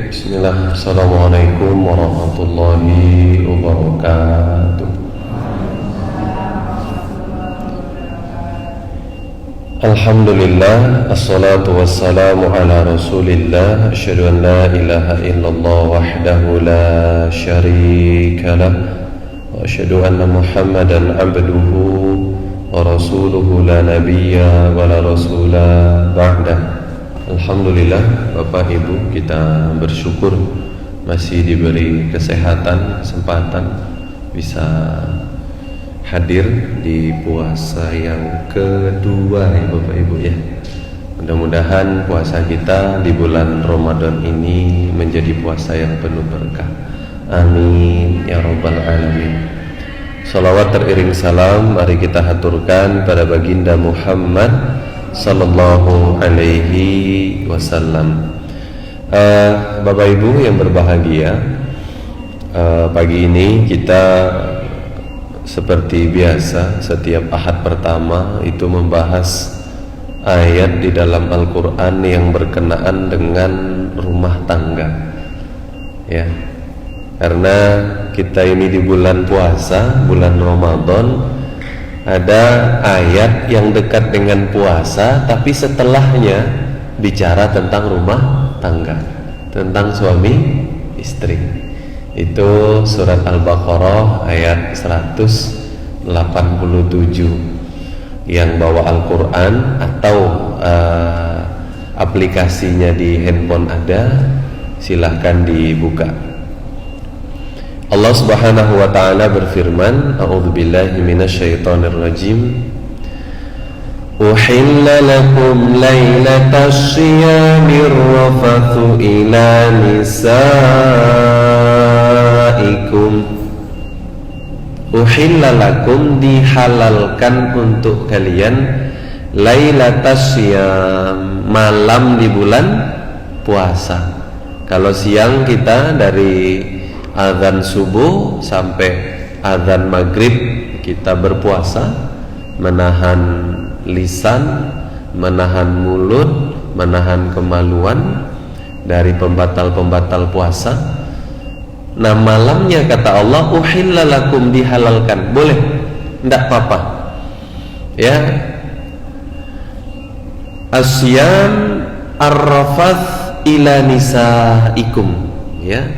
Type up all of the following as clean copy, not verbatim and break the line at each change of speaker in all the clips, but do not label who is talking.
Bismillah. Assalamualaikum warahmatullahi wabarakatuh. Alhamdulillah, assalatu wassalamu ala rasulillah. Asyhadu an la ilaha illallah wahdahu la syarika lah, wa asyhadu anna muhammadan abduhu wa rasuluhu la nabiyya wa la rasula ba'dah. Alhamdulillah, Bapak Ibu, kita bersyukur masih diberi kesehatan, kesempatan bisa hadir di puasa yang kedua ya Bapak Ibu ya. Mudah-mudahan puasa kita di bulan Ramadan ini menjadi puasa yang penuh berkah. Amin ya rabbal alamin. Salawat teriring salam mari kita haturkan pada baginda Muhammad sallallahu alaihi wasallam. Bapak Ibu yang berbahagia, pagi ini kita seperti biasa setiap Ahad pertama itu membahas ayat di dalam Al-Quran yang berkenaan dengan rumah tangga ya. Karena kita ini di bulan puasa, bulan Ramadan, ada ayat yang dekat dengan puasa tapi setelahnya bicara tentang rumah tangga, tentang suami istri. Itu surat Al-Baqarah ayat 187. Yang bawa Al-Quran atau aplikasinya di handphone ada, silahkan dibuka. Allah Subhanahu wa ta'ala berfirman, a'udzubillahi minasyaitonir rajim. Uhilla lakum lailatas syiyamir rafathu ila nisaikum. Uhilla lakum, dihalalkan untuk kalian, lailatas syiyam, malam di bulan puasa. Kalau siang kita dari azan subuh sampai azan maghrib kita berpuasa, menahan lisan, menahan mulut, menahan kemaluan dari pembatal-pembatal puasa. Nah malamnya kata Allah, uhilla lakum, dihalalkan, boleh, tidak apa-apa ya. Asyam ar-rafath ila nisaikum ya,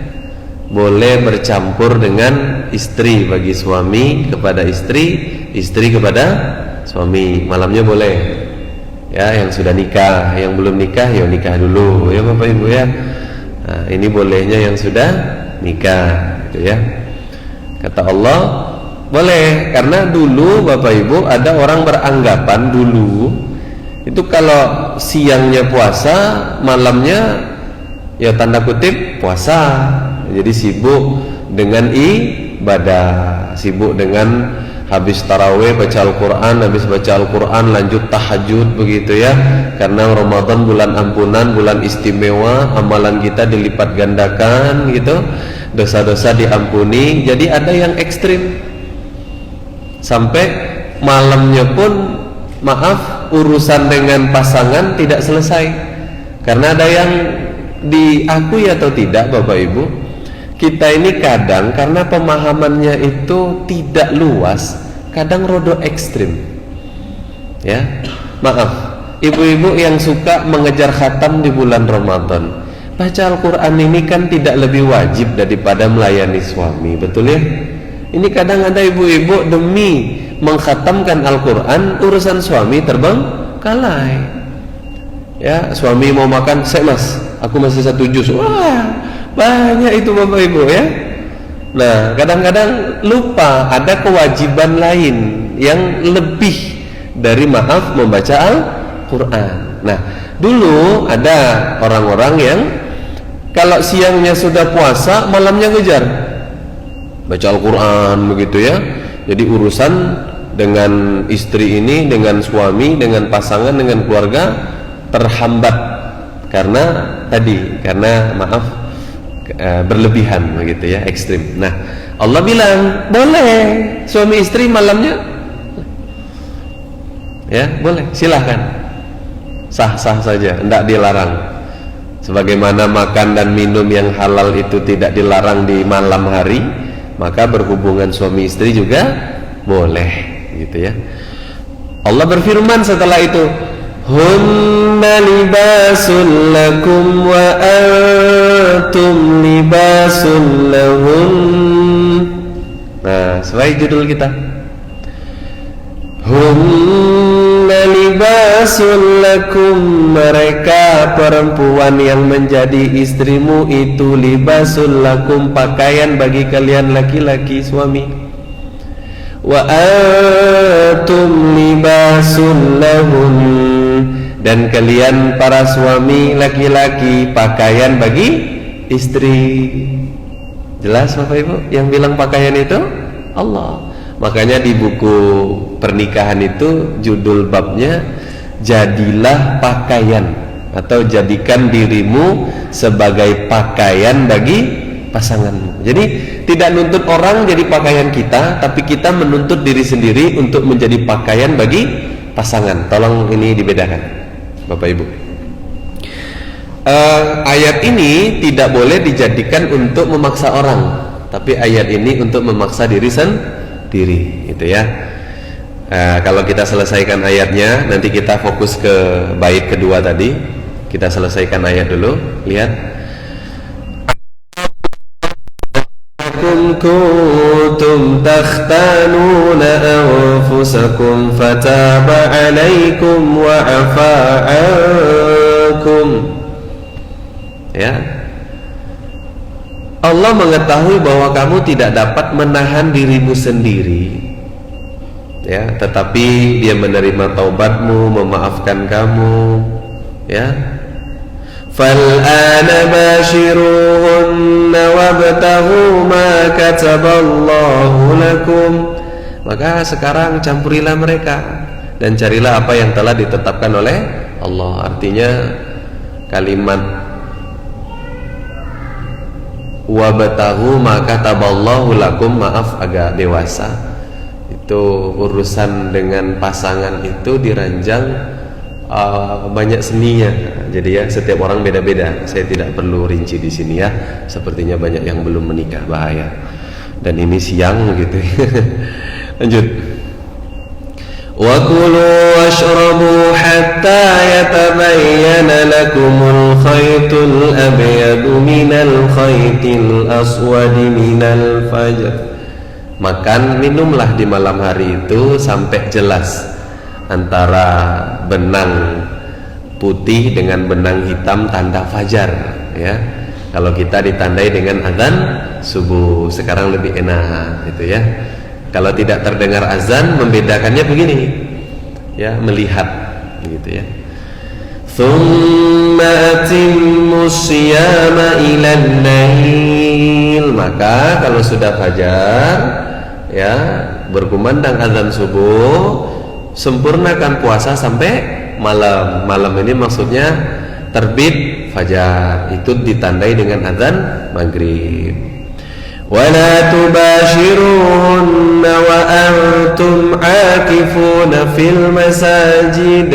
boleh bercampur dengan istri, bagi suami kepada istri, istri kepada suami, malamnya boleh ya. Yang sudah nikah, yang belum nikah ya nikah dulu ya Bapak Ibu ya. Nah, ini bolehnya yang sudah nikah gitu ya. Kata Allah boleh, karena dulu Bapak Ibu ada orang beranggapan dulu itu kalau siangnya puasa, malamnya ya tanda kutip puasa. Jadi sibuk dengan ibadah, sibuk dengan habis tarawih baca Al-Quran, habis baca Al-Quran lanjut tahajud begitu ya. Karena Ramadan bulan ampunan, bulan istimewa, amalan kita dilipat gandakan gitu, dosa-dosa diampuni. Jadi ada yang ekstrim sampai malamnya pun maaf urusan dengan pasangan tidak selesai. Karena ada yang diakui atau tidak Bapak Ibu, kita ini kadang karena pemahamannya itu tidak luas, kadang rodo ekstrim ya. Maaf ibu-ibu yang suka mengejar khatam di bulan Ramadan, baca Al-Quran ini kan tidak lebih wajib daripada melayani suami, betul ya? Ini kadang ada ibu-ibu demi mengkhatamkan Al-Quran, urusan suami terbengkalai ya. Suami mau makan, saya mas, aku masih 1 juz. Wah banyak itu Bapak Ibu ya. Nah kadang-kadang lupa ada kewajiban lain yang lebih dari maaf membaca Al-Quran. Nah dulu ada orang-orang yang kalau siangnya sudah puasa, malamnya ngejar baca Al-Quran begitu ya. Jadi urusan dengan istri ini, dengan suami, dengan pasangan, dengan keluarga terhambat karena tadi, karena maaf berlebihan begitu ya, ekstrim. Nah Allah bilang boleh suami istri malamnya ya, boleh, silahkan, sah-sah saja, tidak dilarang. Sebagaimana makan dan minum yang halal itu tidak dilarang di malam hari, maka berhubungan suami istri juga boleh, gitu ya. Allah berfirman setelah itu, hunna libasul lakum wa antum libasul lahun. Nah, sesuai judul kita, hunna libasul lakum, mereka perempuan yang menjadi istrimu itu libasul lakum, pakaian bagi kalian laki-laki suami, wa antum libasul lahun, dan kalian para suami laki-laki pakaian bagi istri. Jelas Bapak Ibu? Yang bilang pakaian itu Allah. Makanya di buku pernikahan itu judul babnya jadilah pakaian, atau jadikan dirimu sebagai pakaian bagi pasanganmu. Jadi tidak nuntut orang jadi pakaian kita, tapi kita menuntut diri sendiri untuk menjadi pakaian bagi pasangan. Tolong ini dibedakan Bapak Ibu. Ayat ini tidak boleh dijadikan untuk memaksa orang, tapi ayat ini untuk memaksa diri sendiri, gitu ya. Kalau kita selesaikan ayatnya, nanti kita fokus ke bait kedua tadi. Kita selesaikan ayat dulu. Lihat, kuntum takhtanuna anfusakum fataba alaikum wa afa ankum. Ya, Allah mengetahui bahwa kamu tidak dapat menahan dirimu sendiri, ya, tetapi Dia menerima taubatmu, memaafkan kamu, ya. Fal'ana bashiruhunna wabtaghu ma kataballahu lakum. Maka sekarang campurilah mereka dan carilah apa yang telah ditetapkan oleh Allah. Artinya kalimat wabtaghu ma kataballahu lakum, maaf agak dewasa. Itu urusan dengan pasangan itu diranjang banyak seninya. Jadi ya, setiap orang beda-beda. Saya tidak perlu rinci di sini ya. Sepertinya banyak yang belum menikah, bahaya. Dan ini siang gitu. Lanjut. Wa kulu washrabu hatta yatabayyana lakumul khaytul abyadu minal khaytil aswadi minal fajr. Makan minumlah di malam hari itu sampai jelas antara benang putih dengan benang hitam tanda fajar, ya. Kalau kita ditandai dengan azan subuh, sekarang lebih enak, gitu ya. Kalau tidak terdengar azan, membedakannya begini, ya, melihat, gitu ya. Tsumma atimmus siyama ilan lail. Maka kalau sudah fajar, ya, berkumandang azan subuh, sempurnakan puasa sampai malam. Malam ini maksudnya terbit fajar, itu ditandai dengan azan maghrib. Wala tubashiruhunna wa antum akifuna fil masajid.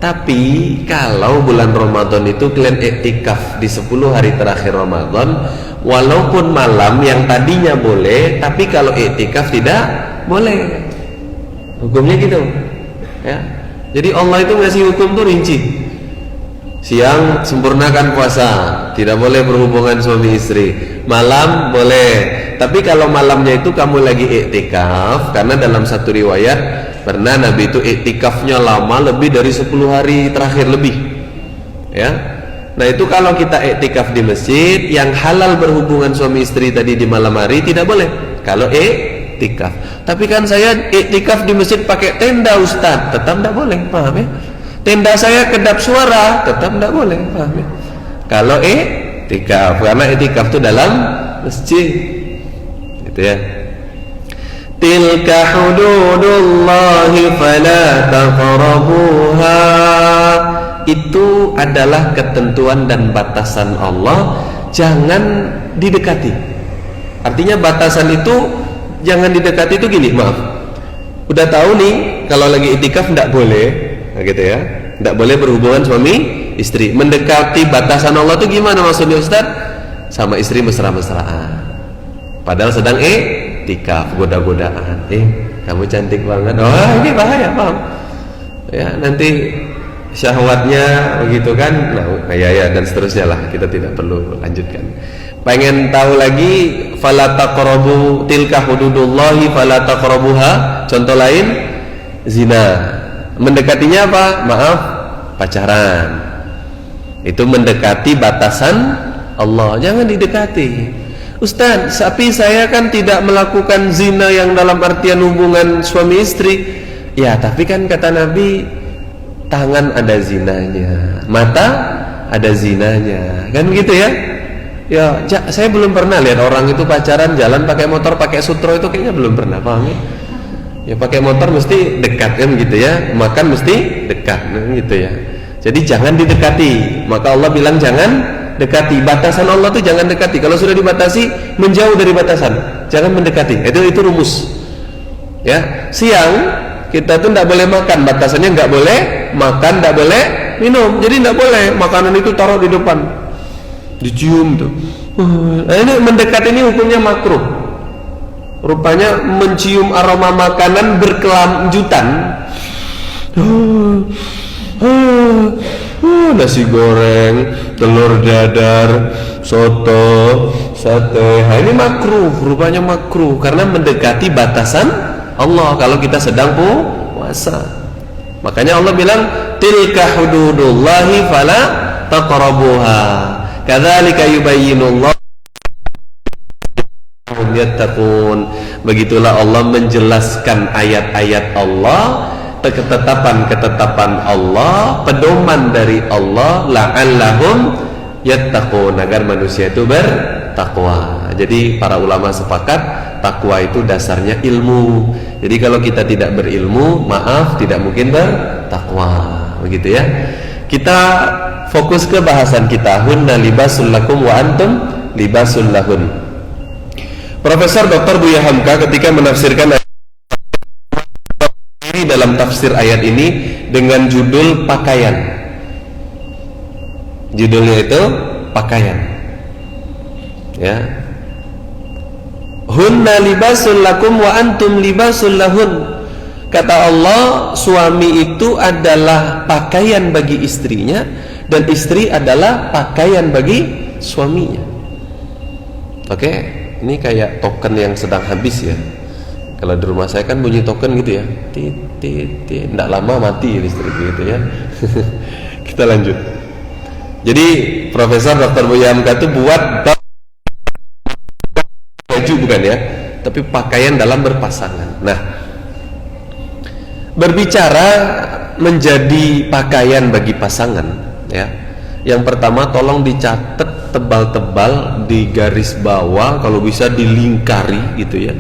Tapi kalau bulan Ramadan itu kalian iktikaf di 10 hari terakhir Ramadan, walaupun malam yang tadinya boleh, tapi kalau iktikaf tidak boleh. Hukumnya gitu, ya. Jadi Allah itu ngasih hukum tuh rinci. Siang sempurnakan puasa, tidak boleh berhubungan suami istri. Malam boleh, tapi kalau malamnya itu kamu lagi iktikaf, karena dalam satu riwayat pernah Nabi itu iktikafnya lama, lebih dari 10 hari terakhir lebih, ya. Nah itu kalau kita iktikaf di masjid, yang halal berhubungan suami istri tadi di malam hari tidak boleh. Kalau iktikaf, tapi kan saya iktikaf di masjid pakai tenda Ustaz, tetap tidak boleh, paham ya? Tenda saya kedap suara, tetap tidak boleh, paham ya? Kalau iktikaf, karena iktikaf itu dalam masjid, gitu ya. Tilka hududullahi fala taqrabuha. Itu adalah ketentuan dan batasan Allah, jangan didekati. Artinya batasan itu jangan didekati itu gini, maaf. Udah tahu nih kalau lagi iktikaf tidak boleh, nah gitu ya. Tidak boleh berhubungan suami istri. Mendekati batasan Allah itu gimana maksudnya Ustaz? Sama istri mesra-mesraan padahal sedang tikaf, goda-godaan. Kamu cantik banget. Oh, ini bahaya, paham? Ya, nanti syahwatnya begitu kan. Nah, ya dan seterusnya lah. Kita tidak perlu lanjutkan. Pengen tahu lagi, fala taqrabu tilka hududullahi fala taqrabuha. Contoh lain, zina. Mendekatinya apa? Maaf, pacaran. Itu mendekati batasan Allah, jangan didekati. Ustaz, tapi saya kan tidak melakukan zina yang dalam artian hubungan suami istri. Ya, tapi kan kata Nabi, tangan ada zinanya, mata ada zinanya, kan begitu ya? Ya, saya belum pernah lihat orang itu pacaran jalan pakai motor pakai sutro, itu kayaknya belum pernah, paham ya? Ya pakai motor mesti dekat kan gitu ya, makan mesti dekat gitu ya. Jadi jangan didekati. Maka Allah bilang jangan dekati. Batasan Allah tuh jangan dekati. Kalau sudah dibatasi, menjauh dari batasan, jangan mendekati. Itu rumus. Ya, siang kita tuh tidak boleh makan, batasannya nggak boleh makan, nggak boleh minum. Jadi nggak boleh makanan itu taruh di depan, dicium tuh. Nah, ini mendekat, ini hukumnya makruh. Rupanya mencium aroma makanan berkelanjutan. Nasi goreng, telur dadar, soto, sate. Nah, ini makruh, rupanya makruh karena mendekati batasan Allah kalau kita sedang puasa. Makanya Allah bilang, tilka hududullahi fala taqrabuha. Kadzalika yubayyinullahu yattaqun. Begitulah Allah menjelaskan ayat-ayat Allah, ketetapan-ketetapan Allah, pedoman dari Allah, la'allahum yattaqun, agar manusia itu bertakwa. Jadi para ulama sepakat takwa itu dasarnya ilmu. Jadi kalau kita tidak berilmu, maaf, tidak mungkin bertakwa. Begitu ya. Kita fokus ke bahasan kita. Hunna libasul lakum wa antum libasul lahun. Profesor Dr. Buya Hamka ketika menafsirkan ayat ini dalam tafsir ayat ini dengan judul pakaian. Judulnya itu pakaian. Ya. Hunna libasul lakum wa antum libasul lahun. Kata Allah, suami itu adalah pakaian bagi istrinya dan istri adalah pakaian bagi suaminya. Oke. Ini kayak token yang sedang habis ya. Kalau di rumah saya kan bunyi token gitu ya. Tidak lama mati listrik gitu ya. Kita lanjut. Jadi Profesor Dr. Buya Hamka itu buat baju bukan ya, tapi pakaian dalam berpasangan. Nah, berbicara menjadi pakaian bagi pasangan ya. Yang pertama tolong dicatat tebal-tebal, di garis bawah, kalau bisa dilingkari gitu ya.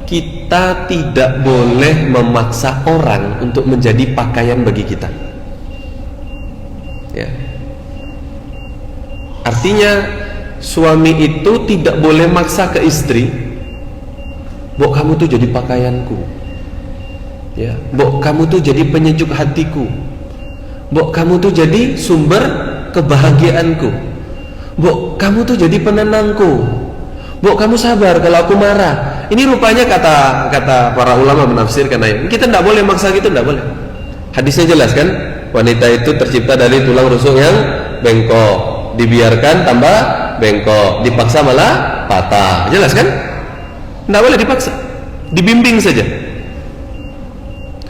Kita tidak boleh memaksa orang untuk menjadi pakaian bagi kita. Ya. Artinya suami itu tidak boleh maksa ke istri, "Bok, kamu tuh jadi pakaianku." Ya, "Bok, kamu tuh jadi penyejuk hatiku." "Bok, kamu tuh jadi sumber kebahagiaanku." "Bok, kamu tuh jadi penenangku." "Bok, kamu sabar kalau aku marah." Ini rupanya kata para ulama menafsirkan ayat. Kita tidak boleh maksa gitu, tidak boleh. Hadisnya jelas kan? Wanita itu tercipta dari tulang rusuk yang bengkok, dibiarkan tambah bengkok, dipaksa malah patah. Jelas kan? Tidak boleh dipaksa, dibimbing saja.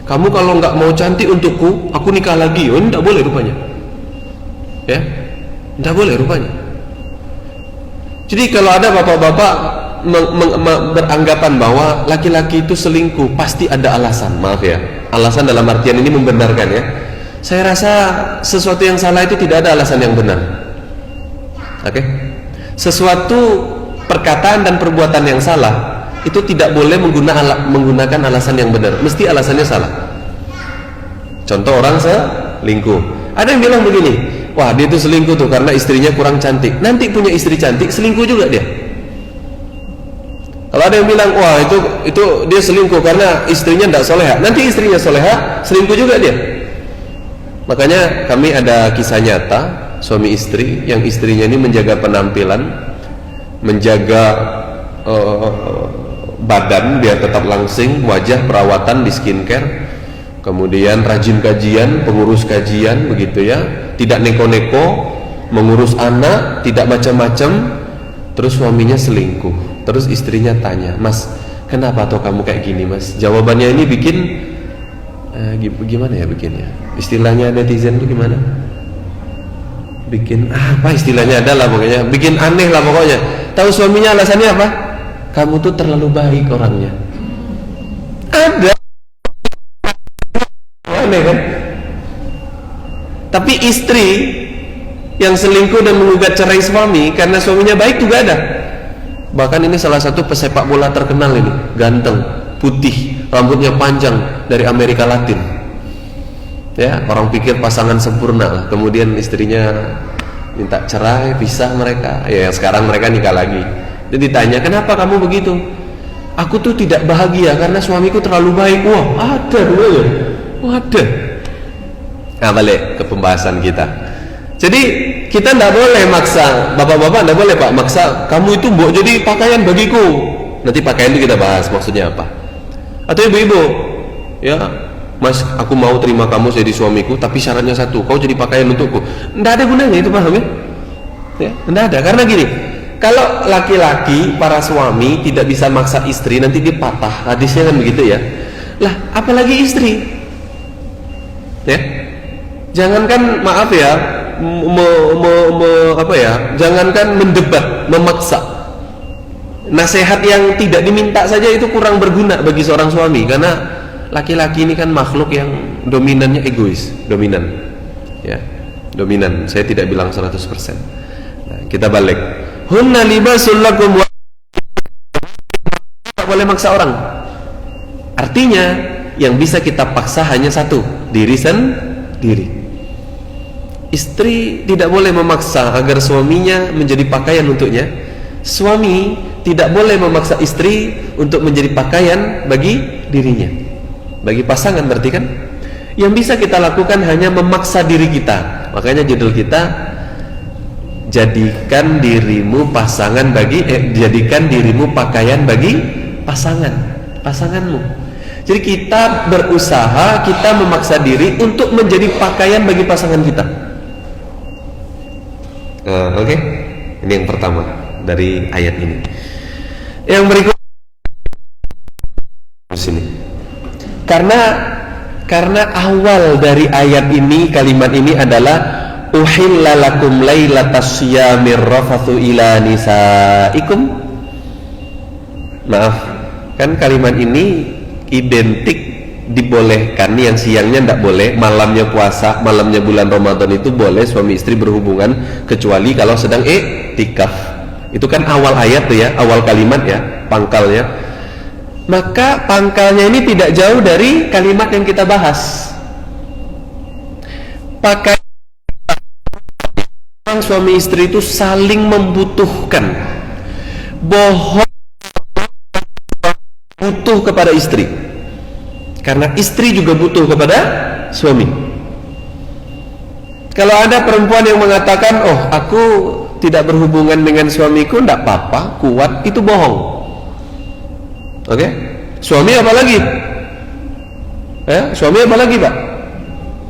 "Kamu kalau nggak mau cantik untukku, aku nikah lagi." Oh, ini tidak boleh rupanya. Ya, tidak boleh rupanya. Jadi kalau ada bapak-bapak beranggapan bahwa laki-laki itu selingkuh, pasti ada alasan. Maaf ya, alasan dalam artian ini membenarkan ya. Saya rasa sesuatu yang salah itu tidak ada alasan yang benar. Oke? Sesuatu perkataan dan perbuatan yang salah itu tidak boleh menggunakan alasan yang benar, mesti alasannya salah. Contoh, orang selingkuh, ada yang bilang begini, "Wah, dia itu selingkuh tuh karena istrinya kurang cantik." Nanti punya istri cantik, selingkuh juga dia. Kalau ada yang bilang, "Wah, itu dia selingkuh karena istrinya tidak soleha." Nanti istrinya soleha, selingkuh juga dia. Makanya kami ada kisah nyata suami istri yang istrinya ini menjaga penampilan, menjaga badan biar tetap langsing, wajah perawatan di skincare, kemudian rajin kajian, pengurus kajian begitu ya, tidak neko-neko, mengurus anak, tidak macam-macam. Terus suaminya selingkuh. Terus istrinya tanya, "Mas, kenapa toh kamu kayak gini, Mas?" Jawabannya ini bikin gimana ya bikinnya? Istilahnya netizen itu gimana? Bikin apa istilahnya, adalah pokoknya bikin aneh lah pokoknya. Tahu suaminya alasannya apa? "Kamu tuh terlalu baik orangnya." Ada aneh kan? Tapi istri yang selingkuh dan menggugat cerai suami karena suaminya baik juga ada. Bahkan ini salah satu pesepak bola terkenal ini, ganteng, putih, rambutnya panjang, dari Amerika Latin. Ya, orang pikir pasangan sempurna lah. Kemudian istrinya minta cerai, pisah mereka. Ya, sekarang mereka nikah lagi. Jadi ditanya, "Kenapa kamu begitu?" "Aku tuh tidak bahagia karena suamiku terlalu baik." Wah, ada dulu. Wah, ada. Nah, balik ke pembahasan kita. Jadi kita tidak boleh maksa, bapak-bapak tidak boleh pak maksa, "Kamu itu mbok jadi pakaian bagiku." Nanti pakaian itu kita bahas maksudnya apa. Atau ibu-ibu, "Ya Mas, aku mau terima kamu jadi suamiku, tapi syaratnya satu, kau jadi pakaian untukku." Tidak ada gunanya itu, paham ya? Ya, tidak ada. Karena gini, kalau laki-laki, para suami tidak bisa maksa istri, nanti dia patah. Hadisnya kan begitu ya. Lah, apalagi istri. Ya, jangankan maaf ya, jangankan mendebat, memaksa. Nasihat yang tidak diminta saja itu kurang berguna bagi seorang suami, karena laki-laki ini kan makhluk yang dominannya egois, dominan. Ya, dominan. Saya tidak bilang 100%. Nah, kita balik. Hunna libasul lakum wa tak boleh maksa orang. Artinya yang bisa kita paksa hanya satu, diri sendiri. Istri tidak boleh memaksa agar suaminya menjadi pakaian untuknya. Suami tidak boleh memaksa istri untuk menjadi pakaian bagi dirinya, bagi pasangan. Berarti kan yang bisa kita lakukan hanya memaksa diri kita. Makanya judul kita, jadikan dirimu pasangan bagi jadikan dirimu pakaian bagi pasanganmu. Jadi kita berusaha, kita memaksa diri untuk menjadi pakaian bagi pasangan kita. Oke. Ini yang pertama dari ayat ini. Yang berikut sini. Karena awal dari ayat ini, kalimat ini adalah uhilla lakum lailatas syiyamir rafathu ila nisaikum. Maaf, kan kalimat ini identik dibolehkan, yang siangnya tidak boleh, malamnya puasa, malamnya bulan Ramadan itu boleh suami istri berhubungan kecuali kalau sedang iktikaf. Itu kan awal ayat tuh ya, awal kalimat ya, pangkalnya. Maka pangkalnya ini tidak jauh dari kalimat yang kita bahas. Pakai suami istri itu saling membutuhkan. Bohong butuh kepada istri, karena istri juga butuh kepada suami. Kalau ada perempuan yang mengatakan, "Oh, aku tidak berhubungan dengan suamiku, tidak apa-apa, kuat," itu bohong. Oke? Suami apa lagi? Suami apa lagi, Pak?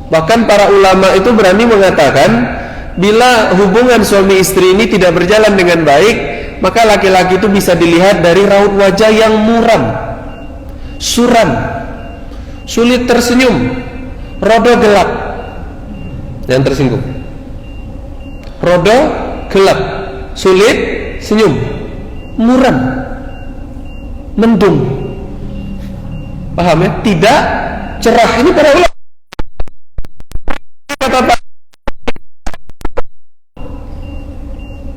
Bahkan para ulama itu berani mengatakan, bila hubungan suami istri ini tidak berjalan dengan baik, maka laki-laki itu bisa dilihat dari raut wajah yang muram, suram, sulit tersenyum, rodo gelap. Yang tersinggung, rodo gelap, sulit senyum, muram, mendung. Paham ya? Tidak cerah. Ini para ulama kata Pak.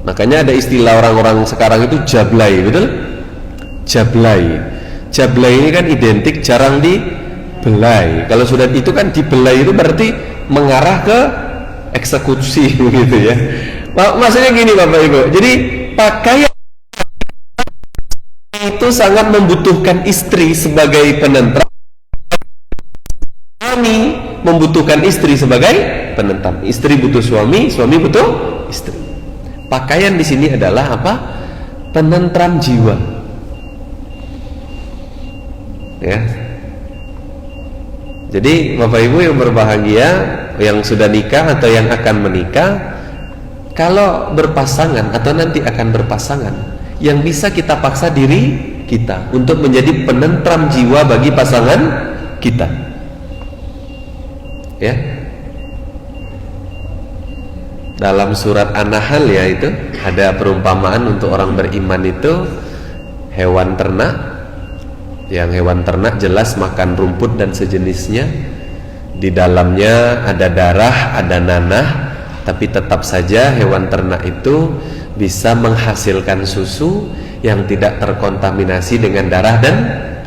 Makanya ada istilah orang-orang sekarang itu jablay, betul? Jablay ini kan identik jarang dibelai. Kalau sudah itu kan dibelai itu berarti mengarah ke eksekusi begitu ya. Maksudnya gini Bapak Ibu. Jadi pakaian itu sangat membutuhkan istri sebagai penentram. Suami membutuhkan istri sebagai penentram. Istri butuh suami, suami butuh istri. Pakaian di sini adalah apa? Penentram jiwa. Ya. Jadi Bapak Ibu yang berbahagia, yang sudah nikah atau yang akan menikah, kalau berpasangan atau nanti akan berpasangan, yang bisa kita paksa diri kita untuk menjadi penentram jiwa bagi pasangan kita. Ya. Dalam surat An-Nahl ya itu ada perumpamaan untuk orang beriman itu hewan ternak. Yang hewan ternak jelas makan rumput dan sejenisnya. Di dalamnya ada darah, ada nanah, tapi tetap saja hewan ternak itu bisa menghasilkan susu yang tidak terkontaminasi dengan darah dan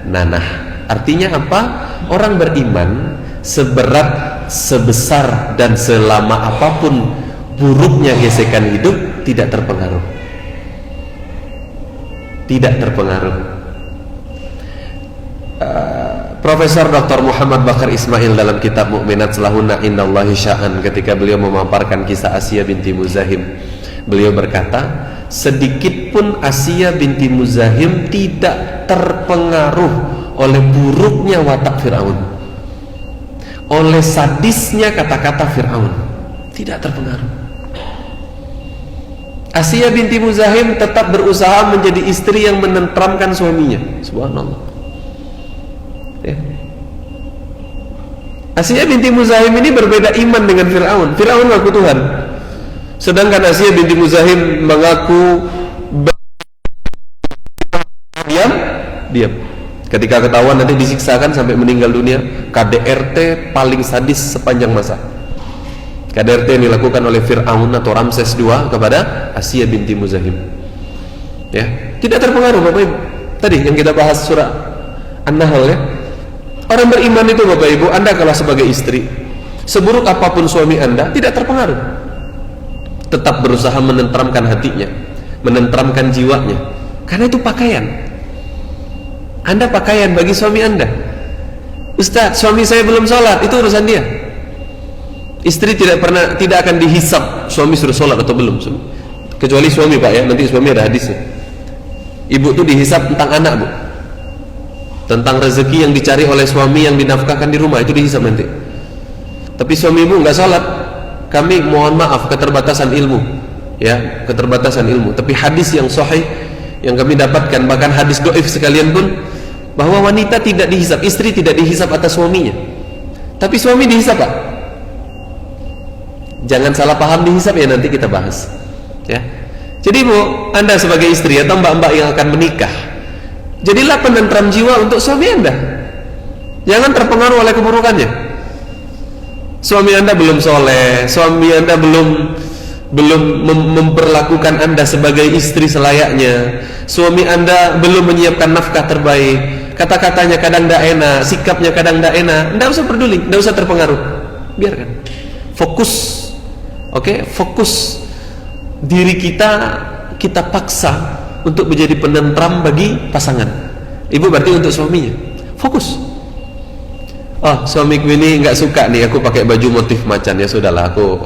nanah. Artinya apa? Orang beriman seberat, sebesar dan selama apapun buruknya gesekan hidup tidak terpengaruh. Tidak terpengaruh. Profesor Dr. Muhammad Bakar Ismail dalam kitab Mu'minat Selahunna Indallahi Sya'an, ketika beliau memaparkan kisah Asiyah binti Muzahim, beliau berkata, sedikit pun Asiyah binti Muzahim tidak terpengaruh oleh buruknya watak Fir'aun, oleh sadisnya kata-kata Fir'aun. Tidak terpengaruh. Asiyah binti Muzahim tetap berusaha menjadi istri yang menentramkan suaminya. Subhanallah. Ya. Asiyah binti Muzahim ini berbeda iman dengan Fir'aun. Fir'aun mengaku Tuhan, sedangkan Asiyah binti Muzahim mengaku diam. Ketika ketahuan nanti disiksakan sampai meninggal dunia. KDRT paling sadis sepanjang masa. KDRT yang dilakukan oleh Fir'aun atau Ramses II kepada Asiyah binti Muzahim. Ya, tidak terpengaruh Bapak Ibu. Tadi yang kita bahas surah An-Nahl ya. Orang beriman itu Bapak Ibu, Anda kalau sebagai istri, seburuk apapun suami Anda tidak terpengaruh. Tetap berusaha menentramkan hatinya, menentramkan jiwanya. Karena itu pakaian. Anda pakaian bagi suami Anda. Ustaz, suami saya belum sholat, itu urusan dia. Istri tidak akan dihisap suami sudah sholat atau belum, kecuali suami Pak ya, nanti suami ada hadisnya. Ibu tuh dihisap tentang anak Bu, tentang rezeki yang dicari oleh suami yang dinafkahkan di rumah, itu dihisap nanti. Tapi suami ibu nggak sholat, kami mohon maaf, keterbatasan ilmu ya, keterbatasan ilmu. Tapi hadis yang sahih yang kami dapatkan, bahkan hadis doif sekalian pun, bahwa wanita tidak dihisap, istri tidak dihisap atas suaminya, tapi suami dihisap Pak. Jangan salah paham dihisap ya, nanti kita bahas ya. Jadi Bu, Anda sebagai istri atau mbak-mbak yang akan menikah, jadilah penentram jiwa untuk suami Anda. Jangan terpengaruh oleh keburukannya. Suami Anda belum soleh, suami Anda belum memperlakukan Anda sebagai istri selayaknya, suami Anda belum menyiapkan nafkah terbaik, kata-katanya kadang tidak enak, sikapnya kadang tidak enak. Tidak usah peduli, tidak usah terpengaruh, biarkan. Fokus, oke? Fokus diri kita paksa untuk menjadi penentram bagi pasangan. Ibu berarti untuk suaminya fokus. Oh, suamiku ini nggak suka nih aku pakai baju motif macan, ya sudahlah, aku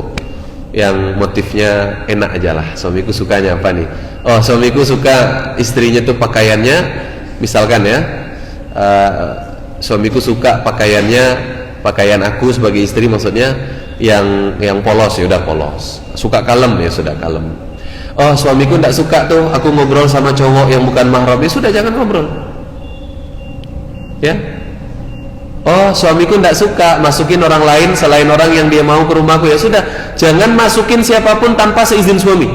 yang motifnya enak aja lah. Suamiku sukanya apa nih? Oh, suamiku suka istrinya tuh pakaiannya, misalkan ya, suamiku suka pakaian aku sebagai istri maksudnya yang polos, ya udah polos. Suka kalem, ya sudah kalem. Oh, suamiku tidak suka tuh aku ngobrol sama cowok yang bukan mahram, ya sudah jangan ngobrol ya. Oh, suamiku tidak suka masukin orang lain selain orang yang dia mau ke rumahku, ya sudah jangan masukin siapapun tanpa seizin suami.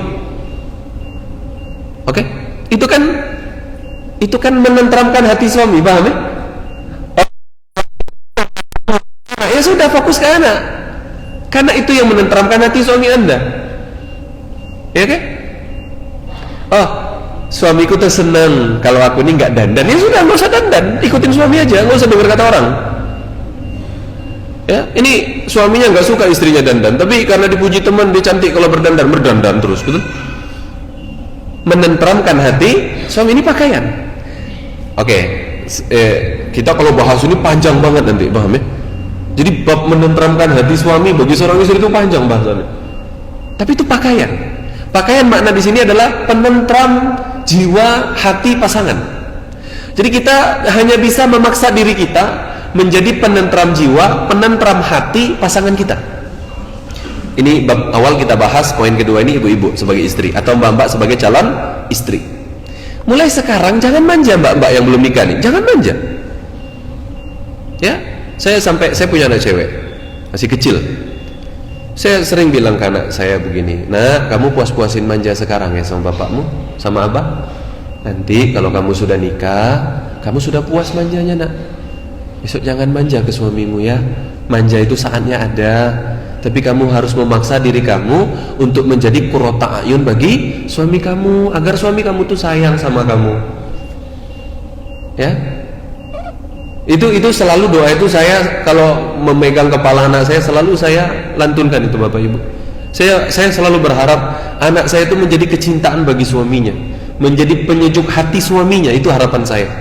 Oke? Itu kan menentramkan hati suami, paham ya? Oh, ya sudah, fokus ke anak, karena itu yang menentramkan hati suami Anda, ya kan? Oh, suamiku tuh seneng kalau aku ini nggak dandan, ya sudah nggak usah dandan, ikutin suami aja, nggak usah dengar kata orang. Ya, ini suaminya nggak suka istrinya dandan, tapi karena dipuji teman dia cantik kalau berdandan terus, betul? Menentramkan hati suami ini pakaian. Oke, kita kalau bahas ini panjang banget nanti, paham ya? Jadi bab menenteramkan hati suami bagi seorang istri itu panjang bahasannya. Tapi itu pakaian. Pakaian makna di sini adalah penentram jiwa hati pasangan. Jadi kita hanya bisa memaksa diri kita menjadi penentram jiwa, penentram hati pasangan kita. Ini bab awal kita bahas. Poin kedua ini ibu-ibu sebagai istri atau mbak-mbak sebagai calon istri. Mulai sekarang jangan manja mbak-mbak yang belum nikah nih, jangan manja. Ya, saya punya anak cewek masih kecil. Saya sering bilang ke anak saya begini, nah kamu puas-puasin manja sekarang ya sama bapakmu, sama abah. Nanti kalau kamu sudah nikah, kamu sudah puas manjanya nak, besok jangan manja ke suamimu ya. Manja itu saatnya ada, tapi kamu harus memaksa diri kamu untuk menjadi qurrata ayun bagi suami kamu, agar suami kamu tuh sayang sama kamu. Ya, itu selalu doa itu saya kalau memegang kepala anak saya selalu saya lantunkan itu Bapak Ibu. Saya selalu berharap anak saya itu menjadi kecintaan bagi suaminya, menjadi penyejuk hati suaminya, itu harapan saya.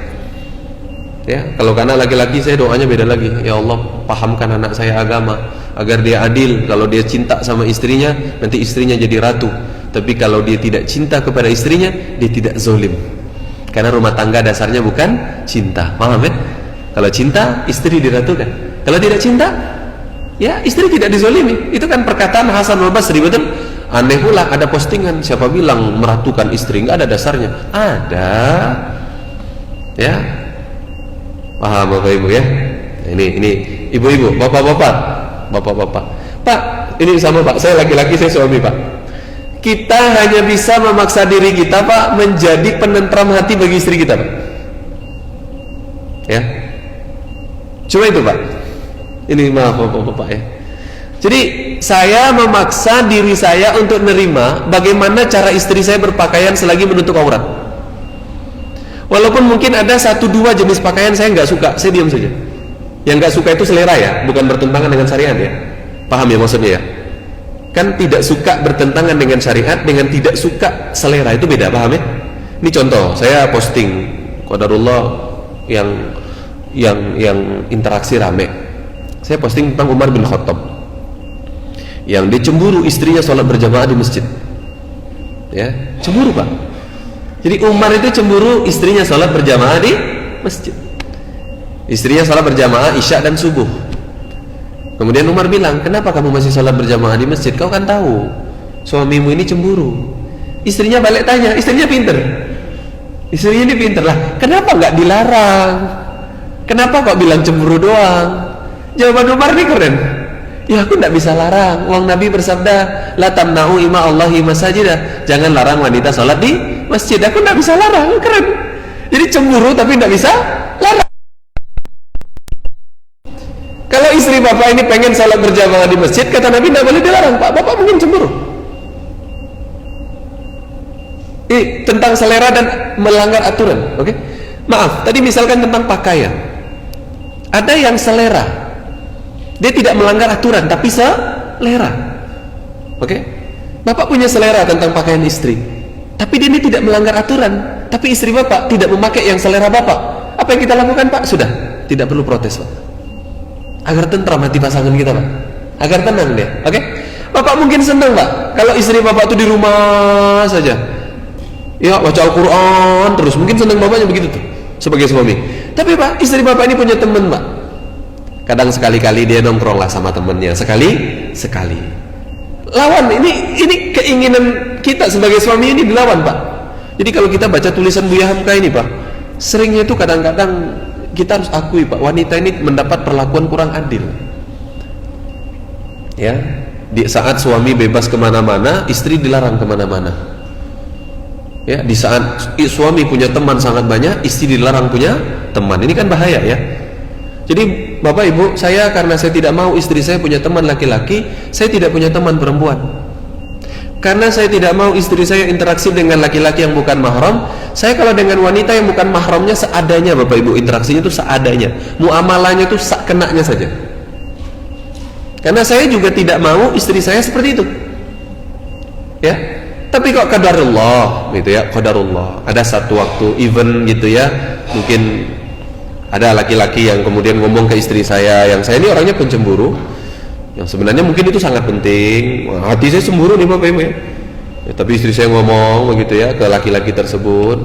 Ya, kalau anak laki-laki saya doanya beda lagi. Ya Allah, pahamkan anak saya agama agar dia adil. Kalau dia cinta sama istrinya, nanti istrinya jadi ratu. Tapi kalau dia tidak cinta kepada istrinya, dia tidak zalim. Karena rumah tangga dasarnya bukan cinta. Paham ya? Kalau cinta, istri diratukan. Kalau tidak cinta, ya istri tidak dizolimi. Itu kan perkataan Hasan al-Basri, betul? Aneh pula ada postingan, siapa bilang meratukan istri? Nggak ada dasarnya. Ada. Ya, paham Bapak Ibu ya? Ini ibu-ibu, bapak-bapak. Pak, ini sama Pak, saya laki-laki, saya suami Pak. Kita hanya bisa memaksa diri kita Pak menjadi penentram hati bagi istri kita Pak. Ya, cuma itu Pak. Ini maaf Bapak ya. Jadi saya memaksa diri saya untuk nerima bagaimana cara istri saya berpakaian selagi menutup aurat. Walaupun mungkin ada 1-2 jenis pakaian saya nggak suka, saya diam saja. Yang nggak suka itu selera ya, bukan bertentangan dengan syariat ya. Paham ya maksudnya ya? Kan tidak suka bertentangan dengan syariat dengan tidak suka selera itu beda, paham ya? Ini contoh, saya posting qadarullah yang interaksi rame. Saya posting tentang Umar bin Khattab yang dia cemburu istrinya sholat berjamaah di masjid. Ya, cemburu Pak. Jadi Umar itu cemburu istrinya sholat berjamaah di masjid. Istrinya sholat berjamaah isya dan subuh. Kemudian Umar bilang, kenapa kamu masih sholat berjamaah di masjid? Kau kan tahu suamimu ini cemburu. Istrinya balik tanya, istrinya pinter. Istrinya ini pinter lah. Kenapa nggak dilarang? Kenapa kok bilang cemburu doang? Jawaban Umar ini keren. Ya aku tidak bisa larang. Uang Nabi bersabda, la tamna'u ima Allahi masajidah. Jangan larang wanita sholat di masjid. Aku tidak bisa larang. Keren. Jadi cemburu tapi tidak bisa larang. Kalau istri bapak ini pengen sholat berjamaah di masjid, kata Nabi tidak boleh dilarang. Pak, bapak mungkin cemburu. Ini tentang selera dan melanggar aturan. Oke? Maaf, tadi misalkan tentang pakaian. Ada yang selera, dia tidak melanggar aturan tapi selera. Oke? Bapak punya selera tentang pakaian istri, tapi dia ini tidak melanggar aturan, tapi istri bapak tidak memakai yang selera bapak. Apa yang kita lakukan Pak? Sudah, tidak perlu protes Pak. Agar tentram hati pasangan kita Pak, agar tenang dia. Oke? Bapak mungkin senang Pak kalau istri bapak itu di rumah saja, ya baca Al-Quran terus, mungkin senang bapaknya begitu tuh sebagai suami. Tapi Pak, istri bapak ini punya teman Pak, kadang sekali-kali dia nongkrong lah sama temennya, sekali lawan. Ini keinginan kita sebagai suami ini dilawan Pak. Jadi kalau kita baca tulisan Buya Hamka ini Pak, seringnya itu kadang-kadang kita harus akui Pak, wanita ini mendapat perlakuan kurang adil. Ya, di saat suami bebas kemana-mana, istri dilarang kemana-mana. Ya, di saat suami punya teman sangat banyak, istri dilarang punya teman. Ini kan bahaya ya. Jadi Bapak Ibu, saya karena saya tidak mau istri saya punya teman laki-laki, saya tidak punya teman perempuan. Karena saya tidak mau istri saya interaksi dengan laki-laki yang bukan mahram, saya kalau dengan wanita yang bukan mahramnya seadanya Bapak Ibu, interaksinya itu seadanya, muamalahnya itu kenaknya saja. Karena saya juga tidak mau istri saya seperti itu. Ya. Tapi kok qadarullah gitu ya, qadarullah. Ada satu waktu event gitu ya, mungkin ada laki-laki yang kemudian ngomong ke istri saya, yang saya ini orangnya pencemburu, yang sebenarnya mungkin itu sangat penting. Wah, hati saya cemburu nih Bapak Ibu ya. Ya, tapi istri saya ngomong begitu ya ke laki-laki tersebut,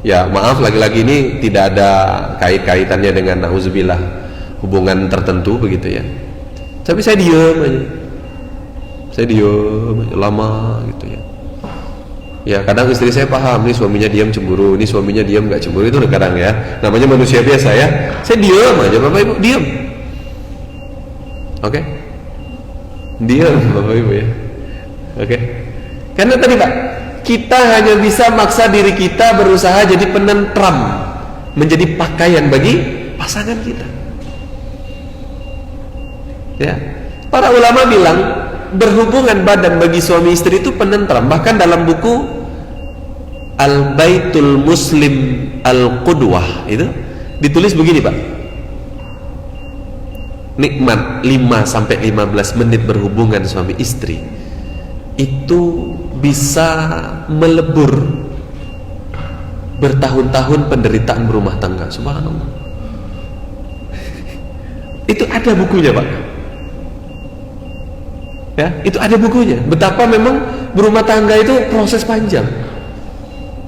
ya maaf, laki-laki ini tidak ada kait-kaitannya dengan nauzubillah hubungan tertentu begitu ya. Tapi saya diam aja, lama gitu ya. Ya kadang istri saya paham, ini suaminya diam cemburu, ini suaminya diam nggak cemburu, itu kadang ya, namanya manusia biasa ya. Saya diam aja Bapak Ibu, diam. Oke, diam Bapak Ibu ya. Oke, karena tadi Pak, kita hanya bisa maksa diri kita berusaha jadi penentram, menjadi pakaian bagi pasangan kita. Ya, para ulama bilang berhubungan badan bagi suami istri itu penentram. Bahkan dalam buku Al-Baitul Muslim Al-Qudwah itu ditulis begini Pak, nikmat 5-15 menit berhubungan suami istri itu bisa melebur bertahun-tahun penderitaan berumah tangga. Subhanallah. Itu ada bukunya Pak ya, itu ada bukunya, betapa memang berumah tangga itu proses panjang.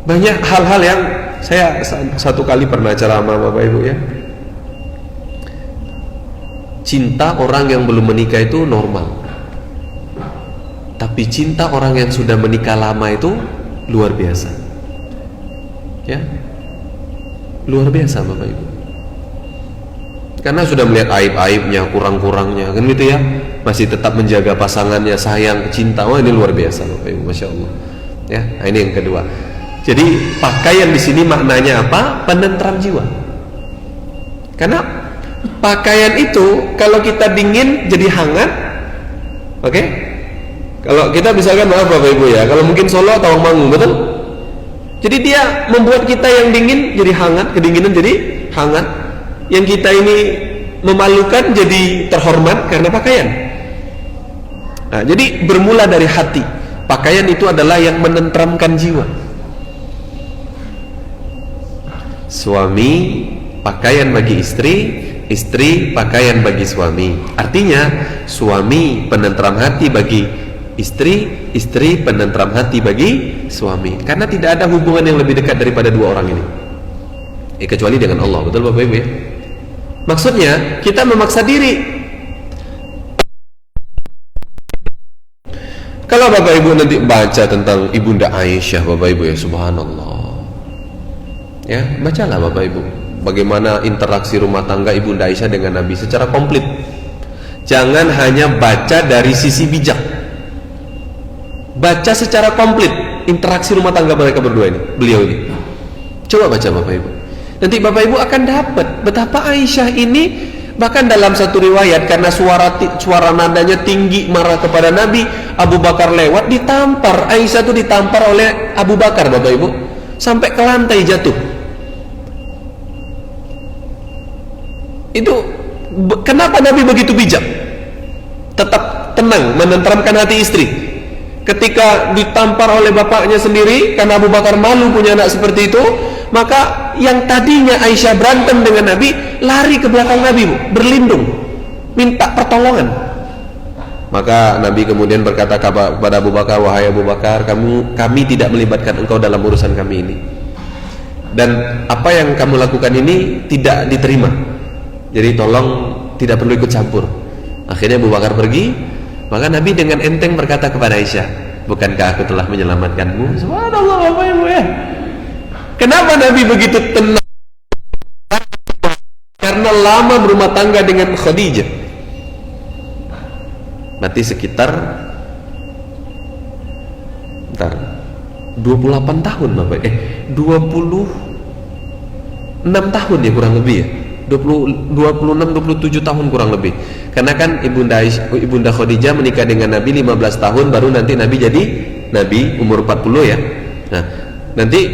Banyak hal-hal yang saya satu kali pernah ceramah Bapak Ibu ya, cinta orang yang belum menikah itu normal, tapi cinta orang yang sudah menikah lama itu luar biasa ya, luar biasa Bapak Ibu, karena sudah melihat aib-aibnya, kurang-kurangnya kan gitu ya, masih tetap menjaga pasangannya, sayang, cinta. Wah, ini luar biasa Bapak Ibu, Masya Allah ya. Nah, ini yang kedua. Jadi pakaian di sini maknanya apa? Penentram jiwa. Karena pakaian itu kalau kita dingin jadi hangat. Oke? Kalau kita misalkan, maaf Bapak Ibu ya, kalau mungkin Solo atau Tawangmangu, betul? Jadi dia membuat kita yang dingin jadi hangat, kedinginan jadi hangat. Yang kita ini memalukan jadi terhormat karena pakaian. Nah, jadi bermula dari hati. Pakaian itu adalah yang menentramkan jiwa. Suami pakaian bagi istri, istri pakaian bagi suami. Artinya suami penentram hati bagi istri, istri penentram hati bagi suami. Karena tidak ada hubungan yang lebih dekat daripada dua orang ini, kecuali dengan Allah. Betul Bapak Ibu ya? Maksudnya kita memaksa diri. Kalau Bapak Ibu nanti baca tentang Ibunda Aisyah Bapak Ibu ya, subhanallah ya, bacalah Bapak Ibu bagaimana interaksi rumah tangga Ibunda Aisyah dengan Nabi secara komplit. Jangan hanya baca dari sisi bijak, baca secara komplit interaksi rumah tangga mereka berdua ini, beliau ini. Coba baca Bapak Ibu, nanti Bapak Ibu akan dapat betapa Aisyah ini, bahkan dalam satu riwayat karena suara nadanya tinggi marah kepada Nabi, Abu Bakar lewat, ditampar Aisyah itu, ditampar oleh Abu Bakar Bapak Ibu sampai ke lantai jatuh. Itu kenapa Nabi begitu bijak, tetap tenang menenteramkan hati istri ketika ditampar oleh bapaknya sendiri, karena Abu Bakar malu punya anak seperti itu. Maka yang tadinya Aisyah berantem dengan Nabi, lari ke belakang Nabi, berlindung, minta pertolongan. Maka Nabi kemudian berkata kepada Abu Bakar, wahai Abu Bakar, kami tidak melibatkan engkau dalam urusan kami ini, dan apa yang kamu lakukan ini tidak diterima, jadi tolong tidak perlu ikut campur. Akhirnya Abu Bakar pergi. Maka Nabi dengan enteng berkata kepada Aisyah, bukankah aku telah menyelamatkanmu? Subhanallah Bapak Ibu ya. Kenapa Nabi begitu tenang? Karena lama berumah tangga dengan Khadijah. Berarti sekitar 28 tahun Bapak. 26 tahun ya kurang lebih ya. 26-27 tahun kurang lebih. Karena kan Ibunda Khadijah menikah dengan Nabi 15 tahun, baru nanti Nabi jadi Nabi umur 40 ya. Nah, nanti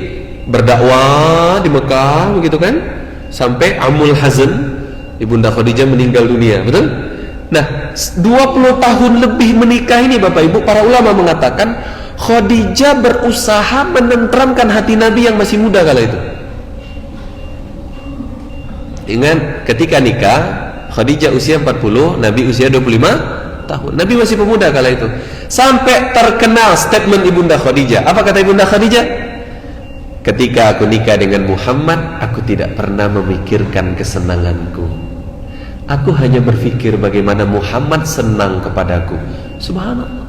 berdakwah di Mekah begitu kan, sampai Amul Hazan Ibunda Khadijah meninggal dunia, betul? Nah, 20 tahun lebih menikah ini Bapak Ibu, para ulama mengatakan Khadijah berusaha menenteramkan hati Nabi yang masih muda kala itu. Ingat ketika nikah Khadijah usia 40, Nabi usia 25 tahun. Nabi masih pemuda kala itu. Sampai terkenal statement ibunda Khadijah. Apa kata ibunda Khadijah? Ketika aku nikah dengan Muhammad, aku tidak pernah memikirkan kesenanganku. Aku hanya berpikir bagaimana Muhammad senang kepadaku. Subhanallah.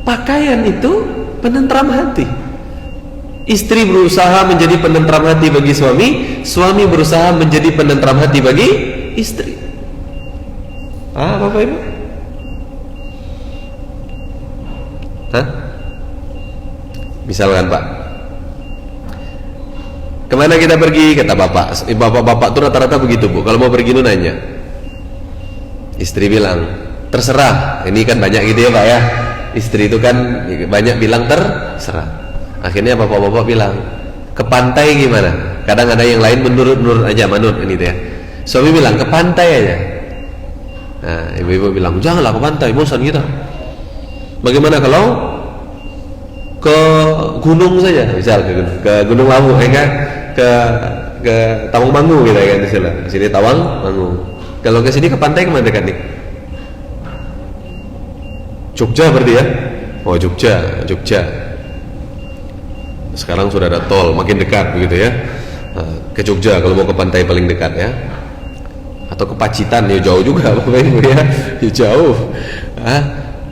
Pakaian itu penentram hati. Istri berusaha menjadi penentram hati bagi suami, suami berusaha menjadi penentram hati bagi istri. Bapak Ibu? Misalkan Pak, kemana kita pergi? Kata bapak, bapak-bapak tuh rata-rata begitu Bu. Kalau mau pergi nanya, istri bilang terserah. Ini kan banyak gitu ya Pak ya. Istri itu kan banyak bilang terserah. Akhirnya bapak-bapak bilang ke pantai gimana? Kadang ada yang lain menurut aja, manut ini ya. Suami bilang ke pantai aja. Nah, ibu-ibu bilang janganlah ke pantai, bosan kita. Bagaimana kalau ke gunung saja, misal ke Gunung Lawu, kan? Ke Tawangmangu gitu kan istilah. Di sini Tawangmangu. Kalau ke sini ke pantai kemana dekat nih? Jogja berarti ya? Oh Jogja. Sekarang sudah ada tol, makin dekat begitu ya. Ke Jogja kalau mau ke pantai paling dekat ya. Atau ke Pacitan ya jauh juga Bapak Ibu ya. Jauh.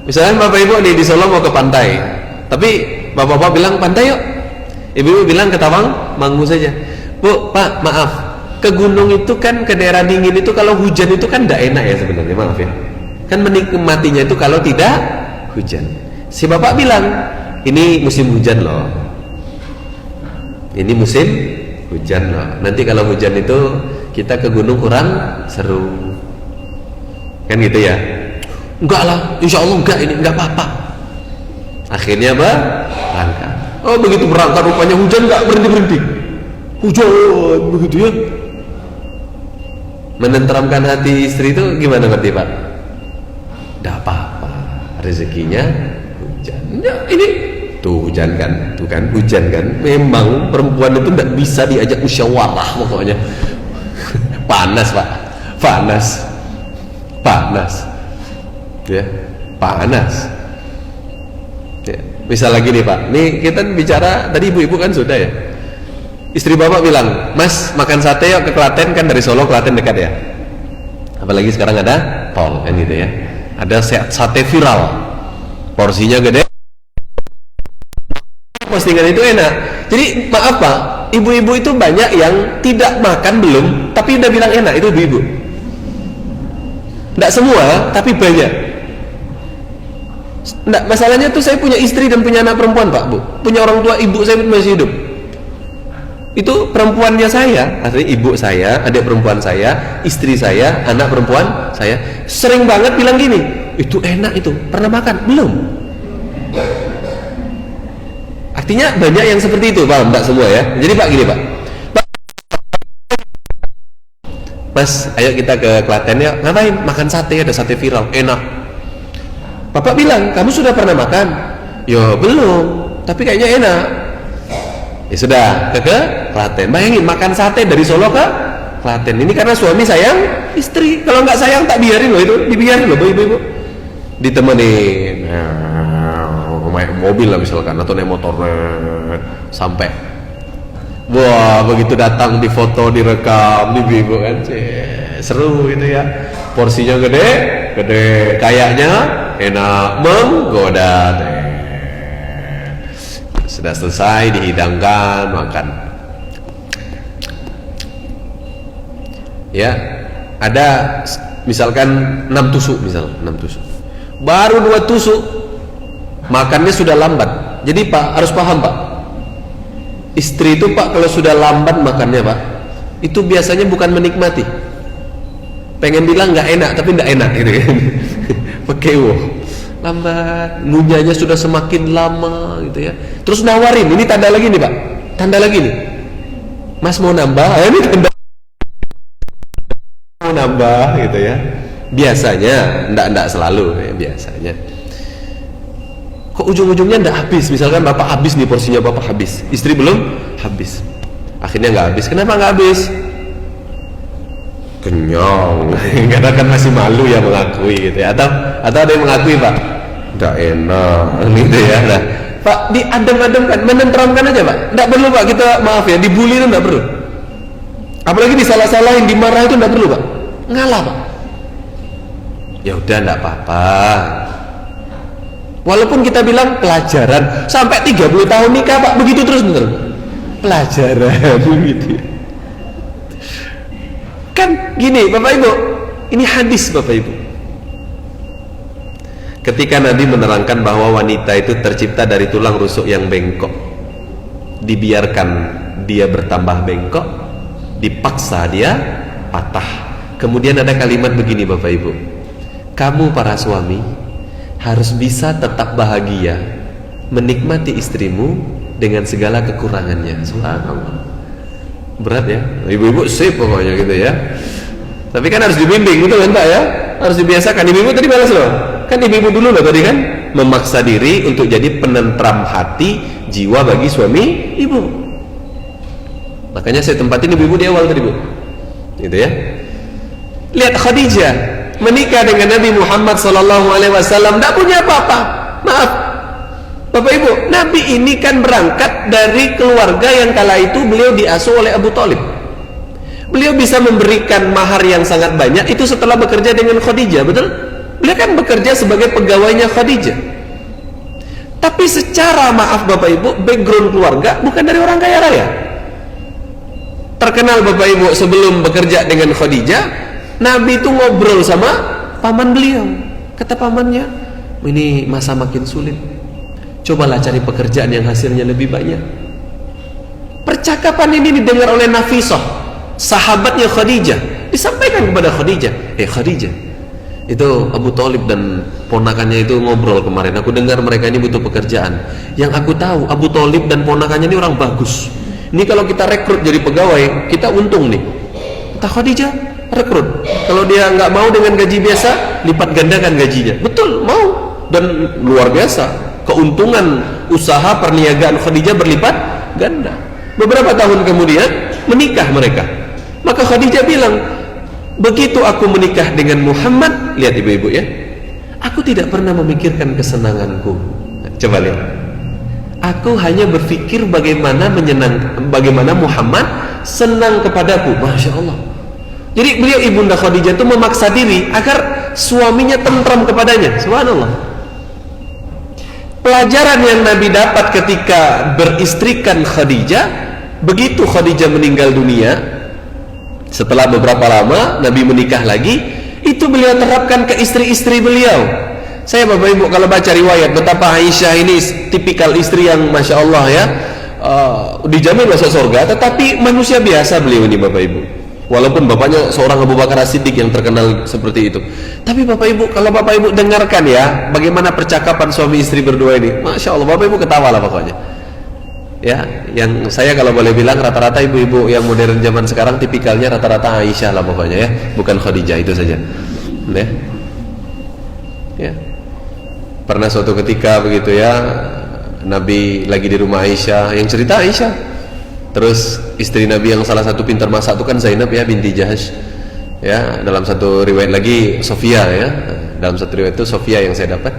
Misalnya Bapak Ibu nih di Solo mau ke pantai, tapi Bapak-bapak bilang pantai yuk. Ibu-ibu bilang ke Tawangmangu saja. Bu, Pak, maaf. Ke gunung itu kan, ke daerah dingin itu kalau hujan itu kan tidak enak ya sebenarnya, maaf ya. Kan menikmatinya itu kalau tidak hujan. Si bapak bilang, ini musim hujan loh. Ini musim hujan loh. Nanti kalau hujan itu kita ke gunung kurang seru. Kan gitu ya? Enggak lah, insya Allah enggak, ini enggak apa-apa. Akhirnya berangkat. Oh begitu berangkat rupanya hujan enggak berhenti-berhenti. Hujan begitu ya. Menenteramkan hati istri itu gimana berarti Pak? Enggak apa-apa, rezekinya hujan. Ya, ini tuh hujan kan, tuh kan hujan kan. Memang perempuan itu enggak bisa diajak musyawarah pokoknya. Panas Pak, panas ya, panas ya. Misal lagi nih Pak, nih kita bicara tadi ibu-ibu kan sudah ya, istri bapak bilang, Mas makan sate yuk ke Klaten, kan dari Solo Klaten dekat ya, apalagi sekarang ada tol kan gitu ya, ada sate viral, porsinya gede, postingan itu enak. Jadi maaf Pak, ibu-ibu itu banyak yang tidak makan belum, tapi udah bilang enak, itu ibu-ibu. Tidak semua, tapi banyak. Nggak, masalahnya tuh saya punya istri dan punya anak perempuan Pak, Bu. Punya orang tua, ibu saya masih hidup. Itu perempuannya saya, artinya ibu saya, adik perempuan saya, istri saya, anak perempuan saya, sering banget bilang gini, itu enak itu, pernah makan? Belum. Artinya banyak yang seperti itu, paham? Enggak semua ya. Jadi Pak gini Pak, Mas, ayo kita ke Klaten ya. Ngapain? Makan sate, ada sate viral, enak. Bapak bilang, kamu sudah pernah makan? Ya belum, tapi kayaknya enak. Ya sudah, ke Klaten. Bayangin makan sate dari Solo ke Klaten. Ini karena suami sayang istri. Kalau nggak sayang tak biarin loh, itu dibiarin loh ibu-ibu. Ditemenin, naik mobil lah misalkan, atau naik motor sampai. Wah, begitu datang di foto, direkam, ibu-ibu kan, seru itu ya. Porsinya gede, kayaknya enak, menggoda. Sudah selesai dihidangkan, makan. Ya, ada misalkan 6 tusuk, baru 2 tusuk makannya sudah lambat. Jadi Pak harus paham Pak, istri itu Pak kalau sudah lambat makannya Pak, itu biasanya bukan menikmati, pengen bilang nggak enak tapi nggak enak gitu kan. Pekewo, lambat, ngunyahnya sudah semakin lama gitu ya. Terus nawarin, ini tanda lagi nih Pak, tanda lagi nih, Mas mau nambah? Ini tanda mau nambah gitu ya. Biasanya, ndak selalu ya, biasanya. Kok ujung-ujungnya ndak habis? Misalkan bapak habis nih, porsinya bapak habis, istri belum habis, akhirnya nggak habis. Kenapa nggak habis? kenyang karena kan masih malu ya mengakui gitu ya, atau ada yang mengakui Pak udah enak gitu ya. Nah Pak diadem-ademkan, menenteramkan aja Pak, tidak perlu Pak kita maaf ya dibully itu tidak perlu, apalagi disalah-salahin, dimarah itu tidak perlu Pak, ngalah Pak, ya udah tidak apa-apa. Walaupun kita bilang pelajaran sampai 30 tahun nikah Pak begitu terus bener pelajaran begitu kan gini Bapak Ibu, ini hadis Bapak Ibu. Ketika Nabi menerangkan bahwa wanita itu tercipta dari tulang rusuk yang bengkok, dibiarkan dia bertambah bengkok, dipaksa dia patah. Kemudian ada kalimat begini Bapak Ibu, kamu para suami harus bisa tetap bahagia menikmati istrimu dengan segala kekurangannya. Subhanallah, berat ya ibu-ibu, sip pokoknya gitu ya. Tapi kan harus dibimbing, betul kan Pak ya, harus dibiasakan. Ibu-ibu tadi balas loh, kan ibu-ibu dulu loh tadi kan memaksa diri untuk jadi penentram hati jiwa bagi suami ibu. Makanya saya tempatin ibu-ibu di awal tadi Bu, gitu ya. Lihat Khadijah menikah dengan Nabi Muhammad SAW, tidak punya apa-apa. Maaf Bapak Ibu, Nabi ini kan berangkat dari keluarga yang kala itu beliau diasuh oleh Abu Thalib. Beliau bisa memberikan mahar yang sangat banyak itu setelah bekerja dengan Khadijah, betul? Beliau kan bekerja sebagai pegawainya Khadijah. Tapi secara maaf Bapak Ibu, background keluarga bukan dari orang kaya raya. Terkenal Bapak Ibu, sebelum bekerja dengan Khadijah, Nabi itu ngobrol sama paman beliau. Kata pamannya, ini masa makin sulit, cobalah cari pekerjaan yang hasilnya lebih banyak. Percakapan ini didengar oleh Nafisah, sahabatnya Khadijah, disampaikan kepada Khadijah. Khadijah, itu Abu Thalib dan ponakannya itu ngobrol kemarin, aku dengar mereka ini butuh pekerjaan. Yang aku tahu Abu Thalib dan ponakannya ini orang bagus, ini kalau kita rekrut jadi pegawai kita untung nih. Kata Khadijah, rekrut, kalau dia nggak mau dengan gaji biasa, lipat gandakan gajinya. Betul, mau, dan luar biasa keuntungan usaha perniagaan Khadijah berlipat ganda. Beberapa tahun kemudian menikah mereka. Maka Khadijah bilang, begitu aku menikah dengan Muhammad, lihat ibu-ibu ya, aku tidak pernah memikirkan kesenanganku. Coba lihat, aku hanya berpikir bagaimana bagaimana Muhammad senang kepadaku. Masya Allah. Jadi beliau ibunda Khadijah itu memaksa diri agar suaminya tentram kepadanya. Subhanallah. Pelajaran yang Nabi dapat ketika beristrikan Khadijah, begitu Khadijah meninggal dunia, setelah beberapa lama Nabi menikah lagi, itu beliau terapkan ke istri-istri beliau. Saya Bapak Ibu kalau baca riwayat betapa Aisyah ini tipikal istri yang Masya Allah ya, dijamin masuk surga, tetapi manusia biasa beliau ini Bapak Ibu. Walaupun bapaknya seorang Abu Bakar As-Siddiq yang terkenal seperti itu, tapi Bapak Ibu, kalau Bapak Ibu dengarkan ya bagaimana percakapan suami istri berdua ini, Masya Allah, Bapak Ibu ketawa lah pokoknya ya. Yang saya kalau boleh bilang rata-rata ibu-ibu yang modern zaman sekarang tipikalnya rata-rata Aisyah lah pokoknya ya, bukan Khadijah, itu saja ya. Pernah suatu ketika begitu ya, Nabi lagi di rumah Aisyah, yang cerita Aisyah. Terus istri Nabi yang salah satu pintar masak itu kan Zainab ya binti Jahash ya. Dalam satu riwayat lagi Sofia ya, dalam satu riwayat itu Sofia yang saya dapat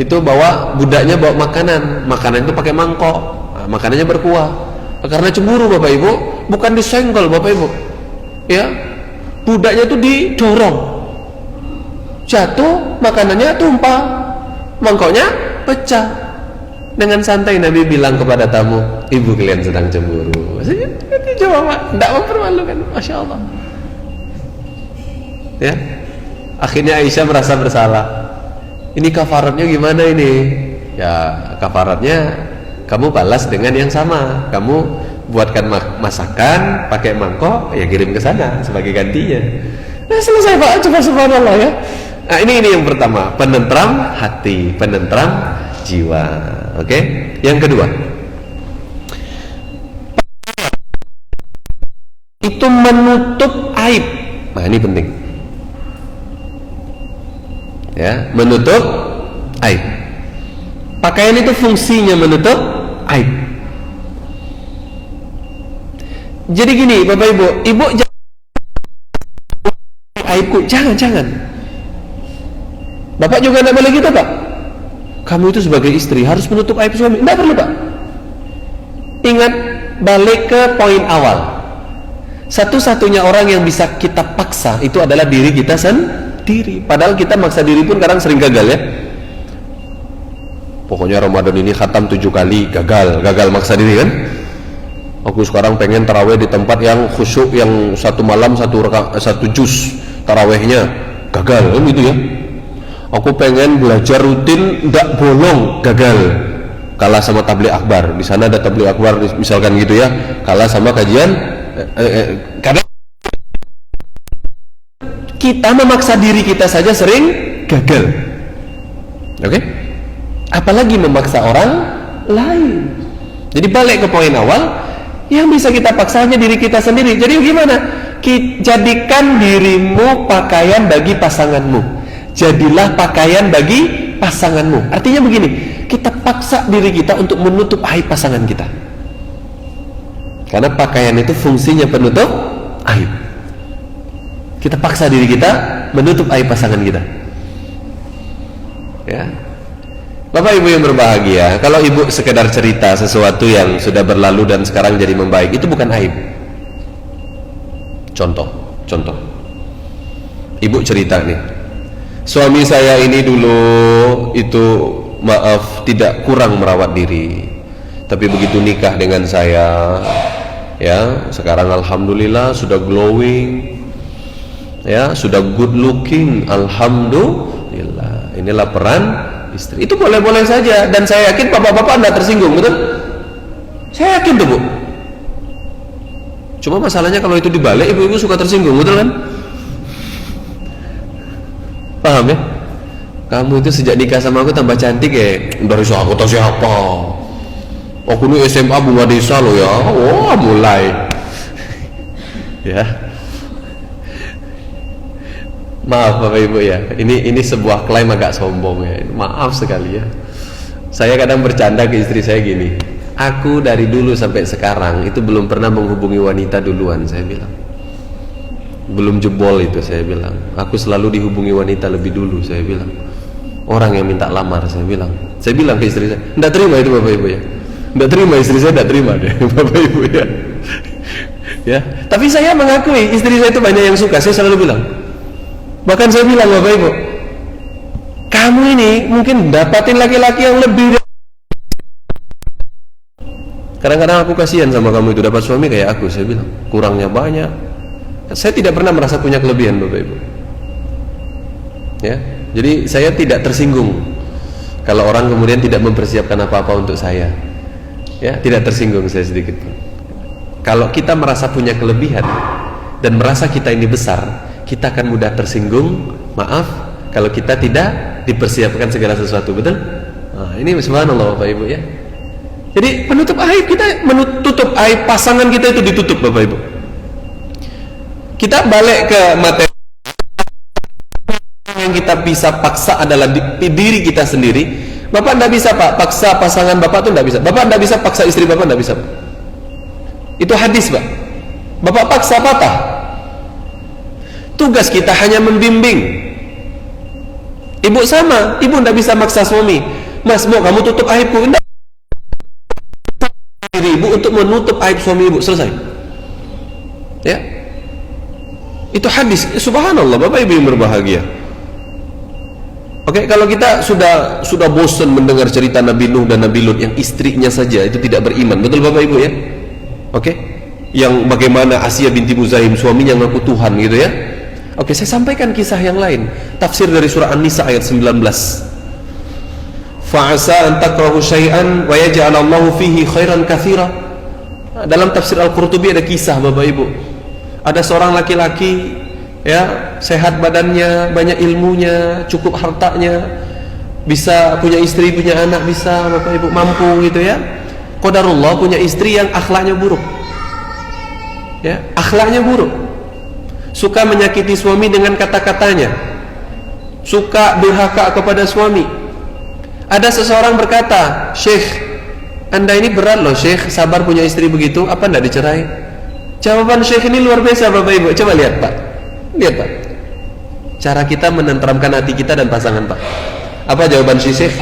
itu budaknya bawa makanan itu pakai mangkok, makanannya berkuah. Karena cemburu Bapak Ibu, bukan disenggol Bapak Ibu ya, budaknya itu didorong, jatuh, makanannya tumpah, mangkoknya pecah. Dengan santai Nabi bilang kepada tamu, ibu kalian sedang cemburu. Maksudnya jawab Pak, tidak mempermalukan. Masya Allah ya. Akhirnya Aisyah merasa bersalah, ini kafaratnya gimana ini ya? Kafaratnya kamu balas dengan yang sama, kamu buatkan masakan pakai mangkok, ya kirim ke sana sebagai gantinya. Nah selesai Pak, coba subhanallah ya. Nah ini yang pertama, penentram hati, penentram jiwa. Oke, yang kedua itu menutup aib. Nah ini penting ya, menutup aib. Pakaian itu fungsinya menutup aib. Jadi gini Bapak Ibu, ibu aibku. Jangan. Bapak juga tidak boleh gitu, Pak. Kamu itu sebagai istri harus menutup aib suami. Tidak perlu, Pak. Ingat, balik ke poin awal. Satu-satunya orang yang bisa kita paksa itu adalah diri kita sendiri. Padahal kita maksa diri pun kadang sering gagal, ya. Pokoknya Ramadan ini khatam 7 kali, gagal maksa diri, kan. Aku sekarang pengen taraweh di tempat yang khusyuk, yang satu malam satu juz tarawehnya, gagal, kan gitu, ya. Aku pengen belajar rutin, tidak bolong, gagal, kalah sama tabligh akbar. Di sana ada tabligh akbar, misalkan gitu, ya, kalah sama kajian. Kadang kita memaksa diri kita saja sering gagal, oke? Apalagi memaksa orang lain. Jadi balik ke poin awal, yang bisa kita paksa hanya diri kita sendiri. Jadi gimana? Jadikan dirimu pakaian bagi pasanganmu. Jadilah pakaian bagi pasanganmu. Artinya begini, kita paksa diri kita untuk menutup aib pasangan kita. Karena pakaian itu fungsinya penutup aib. Kita paksa diri kita menutup aib pasangan kita. Ya. Bapak ibu yang berbahagia, kalau ibu sekedar cerita sesuatu yang sudah berlalu dan sekarang jadi membaik, itu bukan aib. Contoh. Ibu cerita nih, suami saya ini dulu itu maaf tidak kurang merawat diri, tapi begitu nikah dengan saya, ya sekarang alhamdulillah sudah glowing, ya sudah good looking, alhamdulillah. Inilah peran istri. Itu boleh-boleh saja, dan saya yakin bapak-bapak anda tersinggung, betul? Saya yakin tuh, Bu. Cuma masalahnya kalau itu dibalik, ibu-ibu suka tersinggung, betul kan? Paham ya? Kamu itu sejak nikah sama aku tambah cantik ya. Dari siapa? Tahu siapa? Aku ini SMA Bunga Desa loh, ya. Oh, mulai. Ya. Maaf Bapak Ibu ya, ini sebuah klaim agak sombong ya. Maaf sekali ya. Saya kadang bercanda ke istri saya gini, aku dari dulu sampai sekarang itu belum pernah menghubungi wanita duluan, saya bilang. Belum jebol itu, saya bilang. Aku selalu dihubungi wanita lebih dulu, saya bilang. Orang yang minta lamar, saya bilang. Saya bilang ke istri saya, tidak terima itu Bapak Ibu ya. Tidak terima, istri saya tidak terima deh Bapak Ibu ya. Ya, tapi saya mengakui istri saya itu banyak yang suka. Saya selalu bilang, bahkan saya bilang Bapak Ibu, kamu ini mungkin dapatin laki-laki yang lebih. Kadang-kadang aku kasihan sama kamu itu dapat suami kayak aku, saya bilang. Kurangnya banyak. Saya tidak pernah merasa punya kelebihan Bapak Ibu. Ya, jadi saya tidak tersinggung kalau orang kemudian tidak mempersiapkan apa-apa untuk saya. Ya, tidak tersinggung saya sedikit pun. Kalau kita merasa punya kelebihan dan merasa kita ini besar, kita akan mudah tersinggung, maaf, kalau kita tidak dipersiapkan segala sesuatu, betul? Nah, ini subhanallah Bapak Ibu ya. Jadi penutup aib, kita menutup aib pasangan kita itu ditutup Bapak Ibu. Kita balik ke materi yang kita bisa paksa adalah diri kita sendiri. Bapak tidak bisa Pak, paksa pasangan Bapak itu tidak bisa. Bapak tidak bisa paksa istri Bapak, tidak bisa Pak. Itu hadis Pak. Bapak paksa patah. Tugas kita hanya membimbing. Ibu sama, ibu tidak bisa maksa suami. Mas, mau kamu tutup aibku? Tidak. Diri ibu untuk menutup aib suami ibu, selesai. Ya. Itu hadis. Subhanallah, Bapak Ibu yang berbahagia. Oke, kalau kita sudah bosan mendengar cerita Nabi Nuh dan Nabi Lut yang istrinya saja itu tidak beriman, betul Bapak Ibu ya? Oke. Yang bagaimana Asia binti Muzahim suaminya ngaku Tuhan gitu ya. Oke, saya sampaikan kisah yang lain. Tafsir dari surah An-Nisa ayat 19. Fa'asa an takrahu syai'an wa yaj'alallahu fihi khairan katsira. Dalam tafsir Al-Qurtubi ada kisah Bapak Ibu. Ada seorang laki-laki ya, sehat badannya, banyak ilmunya, cukup hartanya, bisa punya istri, punya anak, bisa Bapak Ibu mampu gitu ya. Qadarullah punya istri yang akhlaknya buruk. Ya, akhlaknya buruk. Suka menyakiti suami dengan kata-katanya. Suka durhaka kepada suami. Ada seseorang berkata, "Syekh, Anda ini berat loh Syekh, sabar punya istri begitu, apa enggak dicerai?" Jawaban Syekh ini luar biasa Bapak Ibu. Coba lihat Pak. Lihat Pak. cara kita menenteramkan hati kita dan pasangan, Pak? Apa jawaban Syekh?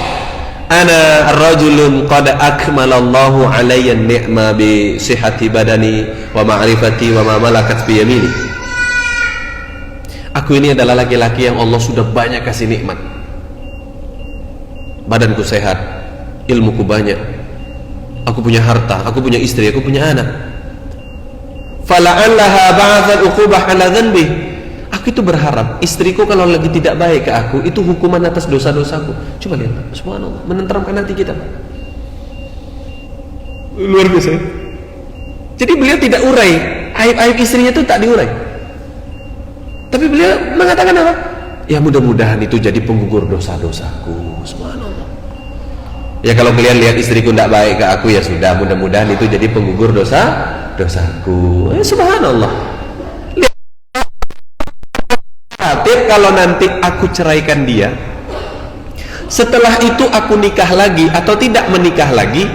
Ana rajulun qad akmalallahu alayya ni'ma bi sihhati badani wa ma'rifati wa ma malakat bi yamini. Aku ini adalah laki-laki yang Allah sudah banyak kasih nikmat. Badanku sehat, ilmuku banyak, aku punya harta, aku punya istri, aku punya anak. Fala'allaha ba'athat uqubah ala dhanbi. Aku itu berharap istriku kalau lagi tidak baik ke aku, itu hukuman atas dosa-dosaku. Coba lihat, Pak. Subhanallah, menenteramkan hati kita, Pak. Luar biasa. Jadi beliau tidak urai aib-aib istrinya, itu tak diurai. Tapi beliau mengatakan apa? Ya mudah-mudahan itu jadi penggugur dosa-dosaku. Subhanallah. Ya kalau kalian lihat istriku tidak baik ke aku, ya sudah, mudah-mudahan itu jadi penggugur dosaku. Subhanallah. Kalau nanti aku ceraikan dia, setelah itu aku nikah lagi atau tidak menikah lagi,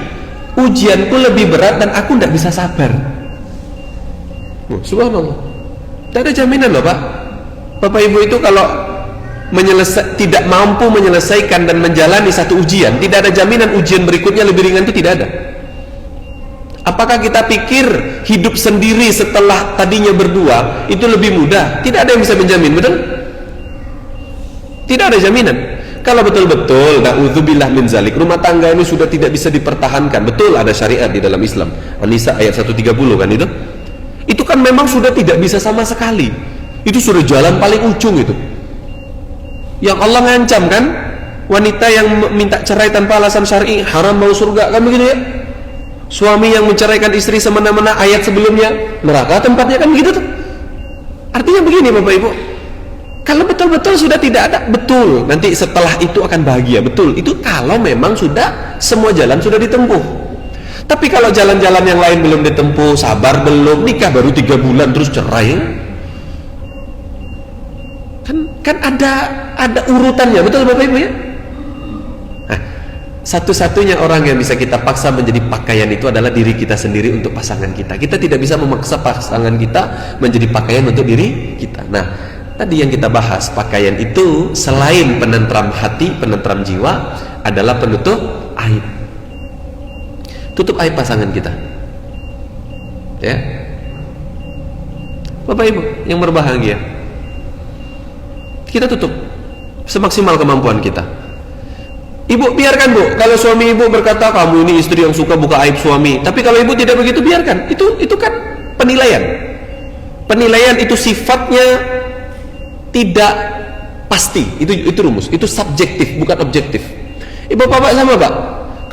ujianku lebih berat dan aku tidak bisa sabar. Subhanallah. Tidak ada jaminan loh, Pak. Bapak Ibu itu kalau tidak mampu menyelesaikan dan menjalani satu ujian, tidak ada jaminan ujian berikutnya lebih ringan, itu tidak ada. Apakah kita pikir hidup sendiri setelah tadinya berdua itu lebih mudah? Tidak ada yang bisa menjamin, betul? Tidak ada jaminan. Kalau betul-betul na'udzubillah min zalik, rumah tangga ini sudah tidak bisa dipertahankan, betul ada syariat di dalam Islam, An-Nisa ayat 130 kan itu? Itu kan memang sudah tidak bisa sama sekali. Itu sudah jalan paling ujung itu. Yang Allah ngancam kan, wanita yang minta cerai tanpa alasan syar'i haram masuk surga, kan begitu ya? Suami yang menceraikan istri semena-mena, ayat sebelumnya neraka tempatnya, kan begitu tuh. Artinya begini Bapak Ibu, kalau betul-betul sudah tidak ada, betul nanti setelah itu akan bahagia, betul, itu kalau memang sudah semua jalan sudah ditempuh. Tapi kalau jalan-jalan yang lain belum ditempuh, sabar belum, nikah baru 3 bulan terus cerai, kan ada urutannya, betul Bapak Ibu ya? Nah, satu-satunya orang yang bisa kita paksa menjadi pakaian itu adalah diri kita sendiri untuk pasangan kita. Kita tidak bisa memaksa pasangan kita menjadi pakaian untuk diri kita. Nah, tadi yang kita bahas, pakaian itu selain penentram hati, penentram jiwa, adalah penutup aib. Tutup aib pasangan kita, ya Bapak Ibu yang berbahagia, kita tutup semaksimal kemampuan kita. Ibu biarkan Bu, kalau suami ibu berkata kamu ini istri yang suka buka aib suami, tapi kalau ibu tidak begitu, biarkan. Itu kan penilaian itu sifatnya tidak pasti, itu rumus, itu subjektif bukan objektif. Ibu bapak sama Pak,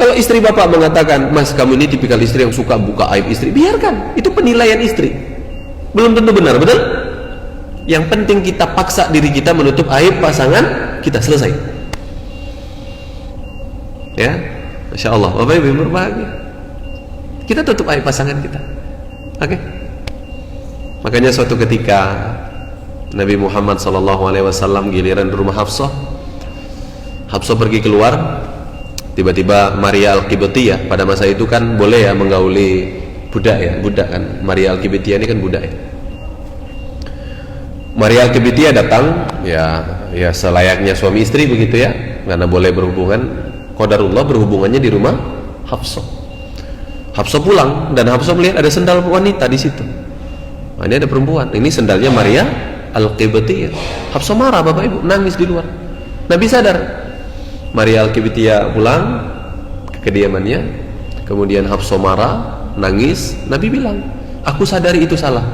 kalau istri bapak mengatakan mas kamu ini tipikal istri yang suka buka aib istri, biarkan, itu penilaian istri, belum tentu benar, betul? Yang penting kita paksa diri kita menutup aib pasangan kita, selesai. Ya, Masya Allah, Bapak Ibu berbahagia, kita tutup aib pasangan kita. Oke? Makanya suatu ketika Nabi Muhammad SAW giliran di rumah Hafsah pergi keluar, tiba-tiba Maria Al-Qibtiyah, pada masa itu kan boleh ya menggauli budak kan, Maria Al-Qibtiyah ini kan budak ya. Maria Al-Qibtiyah datang, ya selayaknya suami istri begitu ya, karena boleh berhubungan. Qadarullah berhubungannya di rumah Hafsah. Hafsah pulang dan Hafsah melihat ada sendal wanita di situ. Nah, ini ada perempuan, ini sendalnya Maria Al-Qibtiyah. Hafsah marah Bapak Ibu, nangis di luar. Nabi sadar. Maria Al-Qibtiyah pulang ke kediamannya, kemudian Hafsah marah, nangis. Nabi bilang, aku sadari itu salah,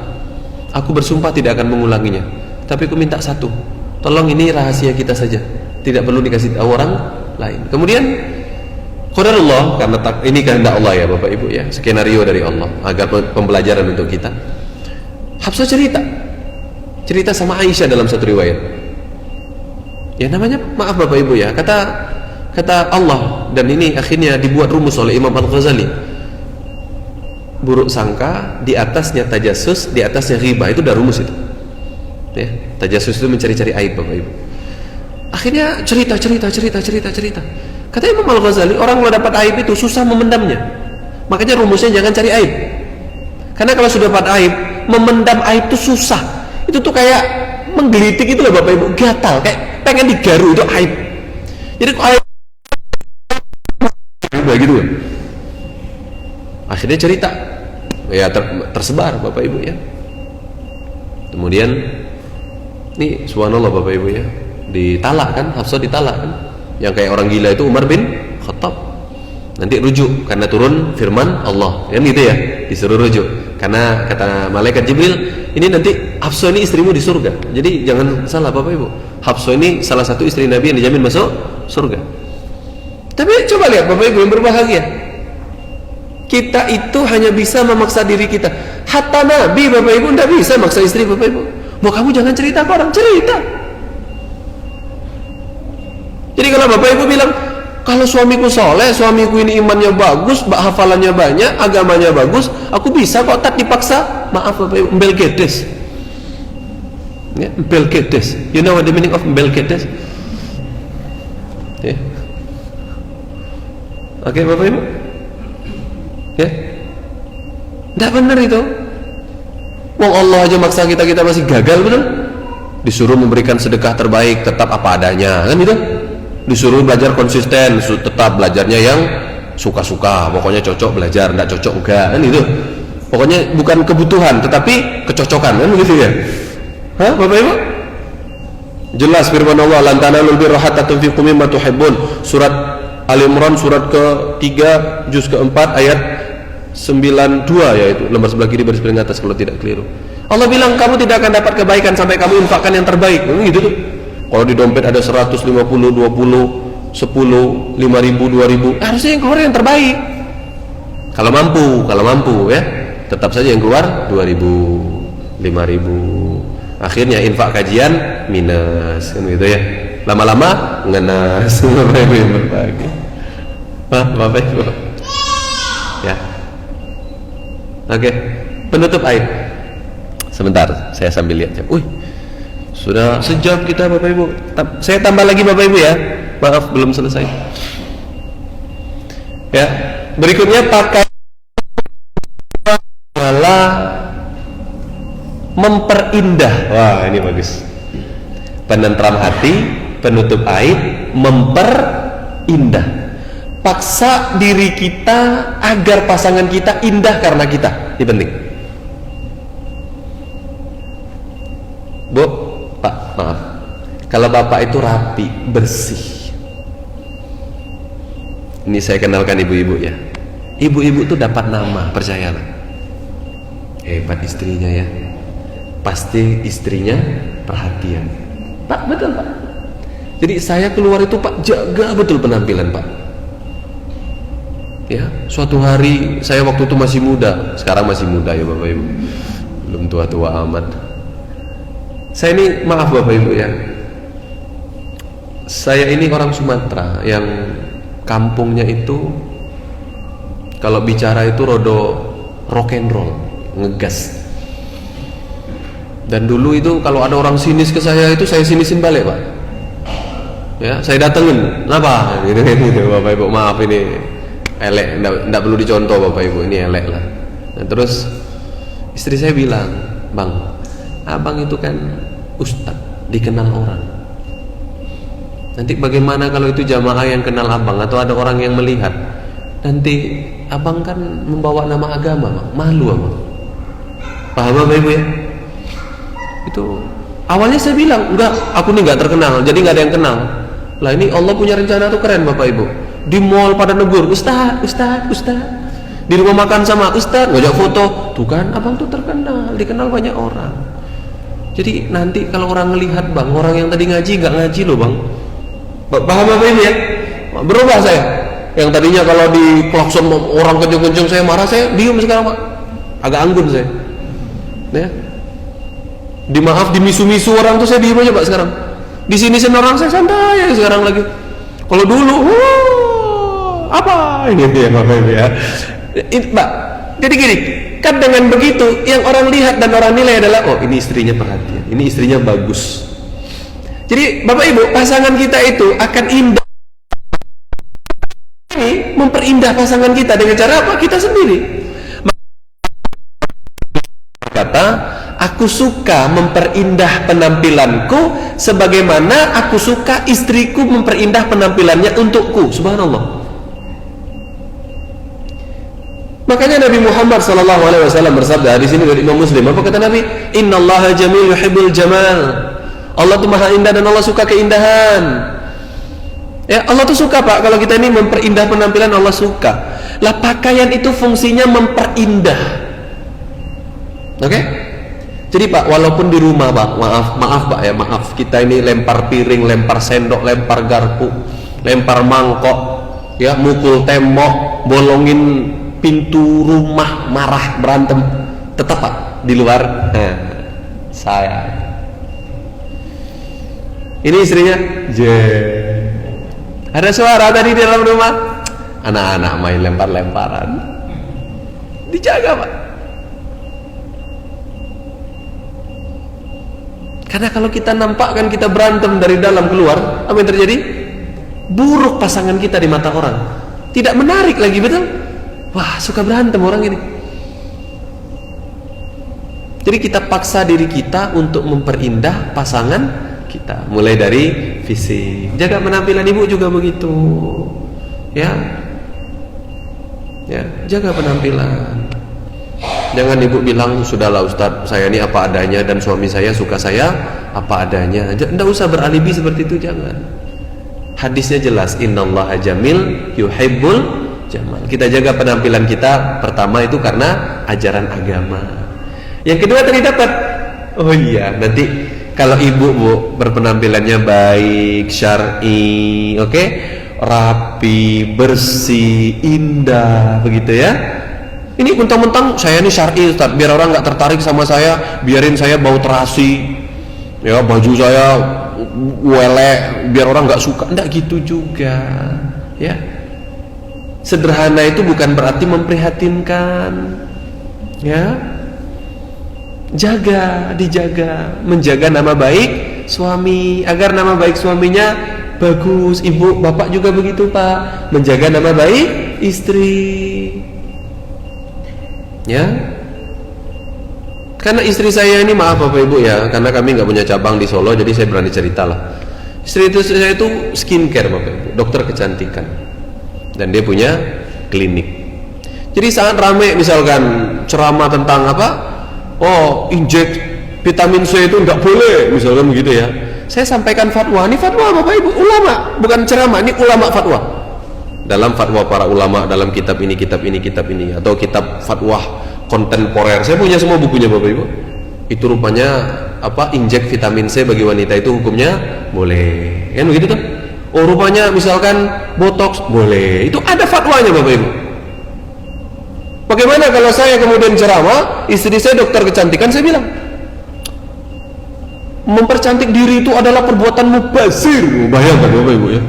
aku bersumpah tidak akan mengulanginya, tapi aku minta satu, tolong ini rahasia kita saja, tidak perlu dikasih tahu orang lain. Kemudian qadarullah, karena ini kehendak Allah ya Bapak Ibu ya, skenario dari Allah agar pembelajaran untuk kita. Hafsah cerita sama Aisyah dalam satu riwayat. Ya namanya maaf Bapak Ibu ya, kata Allah, dan ini akhirnya dibuat rumus oleh Imam Al-Ghazali. Buruk sangka di atasnya tajasus, di atasnya ghibah, itu udah rumus itu. Ya, tajasus itu mencari-cari aib Bapak Ibu. Akhirnya cerita. Kata Imam Al-Ghazali, orang kalau dapat aib itu susah memendamnya. Makanya rumusnya jangan cari aib. Karena kalau sudah dapat aib, memendam aib itu susah. Itu tuh kayak menggelitik itu loh Bapak Ibu, gatal, kayak pengen digaru, itu aib. Jadi kok aib gitu kan. Akhirnya cerita, ya tersebar Bapak Ibu ya. Kemudian nih subhanallah Bapak Ibu ya, ditalak kan, Hafsah ditalak kan. Yang kayak orang gila itu Umar bin Khattab. Nanti rujuk karena turun firman Allah kan gitu ya, disuruh rujuk karena kata malaikat Jibril, ini nanti Hafsah ini istrimu di surga. Jadi jangan salah Bapak Ibu, Hafsah ini salah satu istri Nabi yang dijamin masuk surga. Tapi coba lihat Bapak Ibu yang berbahagia, kita itu hanya bisa memaksa diri kita. Hatta Nabi Bapak Ibu tidak bisa maksa istri Bapak Ibu. Mau kamu jangan cerita ke orang, cerita. Jadi kalau Bapak Ibu bilang, kalau suamiku soleh, suamiku ini imannya bagus, hafalannya banyak, agamanya bagus, aku bisa kok, tak dipaksa. Maaf Bapak Ibu, embel gedes ya, embel gedes. You know what the meaning of embel gedes? Ya. Oke Bapak Ibu ya, tidak benar itu. Wong Allah aja maksa kita, kita masih gagal betul. Disuruh memberikan sedekah terbaik, tetap apa adanya kan gitu. Disuruh belajar konsisten, tetap belajarnya yang suka-suka, pokoknya cocok belajar, tidak cocok enggak kan itu. Pokoknya bukan kebutuhan tetapi kecocokan kan begitu ya. Hah Bapak Ibu? Jelas firman Allah, lan tanalul birra hatta tunfiqu mimma tuhibbun. Surat Ali Imran surat ke-3 juz ke-4 ayat 92, yaitu lembar sebelah kiri baris paling atas kalau tidak keliru. Allah bilang kamu tidak akan dapat kebaikan sampai kamu infakkan yang terbaik. Gitu tuh. Kalau di dompet ada 150, 20, 10, 5.000, 2.000, harusnya yang keluar yang terbaik. Kalau mampu ya, tetap saja yang keluar 2.000, 5.000. Akhirnya infak kajian minus, kan gitu ya. Lama-lama ngenas. Bapak Ibu yang berbagi. Bapak Ibu. Ya. Oke, penutup aib. Sebentar, saya sambil lihat jam. Sudah sejam kita Bapak Ibu. Saya tambah lagi Bapak Ibu ya. Maaf belum selesai. Ya, berikutnya pakai malah memperindah. Wah, ini bagus. Penentram hati, penutup aib, memperindah. Paksa diri kita agar pasangan kita indah karena kita. Ini penting. Bu, Pak, maaf. Kalau Bapak itu rapi, bersih. Ini saya kenalkan ibu-ibu ya. Ibu-ibu itu dapat nama, percayalah. Hebat istrinya ya. Pasti istrinya perhatian. Pak, betul Pak. Jadi saya keluar itu Pak, jaga betul penampilan Pak. Ya, suatu hari saya waktu itu masih muda, sekarang masih muda ya Bapak Ibu, belum tua-tua amat. Saya ini maaf Bapak Ibu ya, saya ini orang Sumatera yang kampungnya itu kalau bicara itu rodo rock and roll, ngegas. Dan dulu itu kalau ada orang sinis ke saya itu saya sinisin balik Pak. Ya, saya datengin, kenapa? Gitu Bapak Ibu, maaf ini elek, enggak perlu dicontoh Bapak Ibu, ini elek lah. Nah, terus istri saya bilang, Bang, abang itu kan ustadz, dikenal orang. Nanti bagaimana kalau itu jamaah yang kenal abang atau ada orang yang melihat? Nanti abang kan membawa nama agama, Bang. Malu abang. Paham Bapak Ibu ya? Itu awalnya saya bilang, enggak, aku nih enggak terkenal, jadi enggak ada yang kenal. Lah ini Allah punya rencana tuh keren Bapak Ibu. Di mall pada negur, Ustaz. Di rumah makan sama Ustaz, ngajak foto. Tuh kan, abang tuh terkenal, dikenal banyak orang. Jadi nanti kalau orang ngelihat Bang, orang yang tadi ngaji nggak ngaji loh Bang. Paham apa ini ya? Berubah saya. Yang tadinya kalau di klakson orang kencung-kencung saya marah, saya diem sekarang Pak. Agak anggun saya. Ya. Di misu-misu orang tuh saya diem aja Pak sekarang. Di sini orang saya santai ya sekarang lagi. Kalau dulu, apa ini ya Bapak Ibu ya? Pak, jadi gini, kan dengan begitu yang orang lihat dan orang nilai adalah, oh ini istrinya perhatian, ini istrinya bagus. Jadi Bapak Ibu, pasangan kita itu akan indah. Ini memperindah pasangan kita dengan cara apa? Kita sendiri. Kata Aku suka memperindah penampilanku sebagaimana aku suka istriku memperindah penampilannya untukku. Subhanallah. Makanya Nabi Muhammad SAW bersabda di sini dari Imam Muslim. Apa kata Nabi? Innallaha jamil yuhibbul jamal. Allah itu maha indah dan Allah suka keindahan. Ya, Allah tuh suka, Pak, kalau kita ini memperindah penampilan. Allah suka. Lah, pakaian itu fungsinya memperindah. Oke? Jadi Pak, walaupun di rumah Pak, maaf Pak ya, maaf, kita ini lempar piring, lempar sendok, lempar garpu, lempar mangkok, ya, mukul tembok, bolongin pintu rumah, marah, berantem, tetap Pak di luar. Saya ini istrinya, ada suara tadi di dalam rumah, anak-anak main lempar-lemparan, dijaga Pak. Karena kalau kita nampakkan kita berantem dari dalam keluar, apa yang terjadi? Buruk pasangan kita di mata orang, tidak menarik lagi, betul? Wah, suka berantem orang ini. Jadi kita paksa diri kita untuk memperindah pasangan kita, mulai dari fisik. Jaga penampilan ibu juga begitu, ya, jaga penampilan. Jangan ibu bilang, sudahlah Ustadz, saya ini apa adanya dan suami saya suka saya apa adanya. Tidak usah beralibi seperti itu, jangan. Hadisnya jelas, innallaha jamil yuhibbul jamal. Kita jaga penampilan kita, pertama itu karena ajaran agama. Yang kedua tadi dapat, oh iya, nanti kalau ibu Bu berpenampilannya baik, syar'i, oke, rapi, bersih, indah, begitu ya. Ini mentang-mentang saya ini syar'i Ustaz, biar orang nggak tertarik sama saya, biarin saya bau terasi, ya, baju saya welek, biar orang nggak suka. Nggak gitu juga, ya. Sederhana itu bukan berarti memprihatinkan, ya. Dijaga, menjaga nama baik suami, agar nama baik suaminya bagus. Ibu, bapak juga begitu Pak, menjaga nama baik istri. Ya, karena istri saya ini, maaf Bapak Ibu ya, karena kami nggak punya cabang di Solo, jadi saya berani cerita lah. Istri saya itu skincare Bapak Ibu, dokter kecantikan, dan dia punya klinik. Jadi saat rame misalkan ceramah tentang apa, oh injek vitamin C itu nggak boleh, misalkan begitu ya, saya sampaikan fatwa. Ini fatwa Bapak Ibu, ulama, bukan ceramah, ini ulama fatwa. Dalam fatwa para ulama, dalam kitab ini, atau kitab fatwa kontemporer, saya punya semua bukunya Bapak Ibu. Itu rupanya apa, injek vitamin C bagi wanita itu hukumnya boleh, kan begitu tuh. Oh rupanya misalkan botox boleh, itu ada fatwanya Bapak Ibu. Bagaimana kalau saya kemudian ceramah, istri saya dokter kecantikan, saya bilang mempercantik diri itu adalah perbuatan mubazir. Bayangkan Bapak Ibu ya,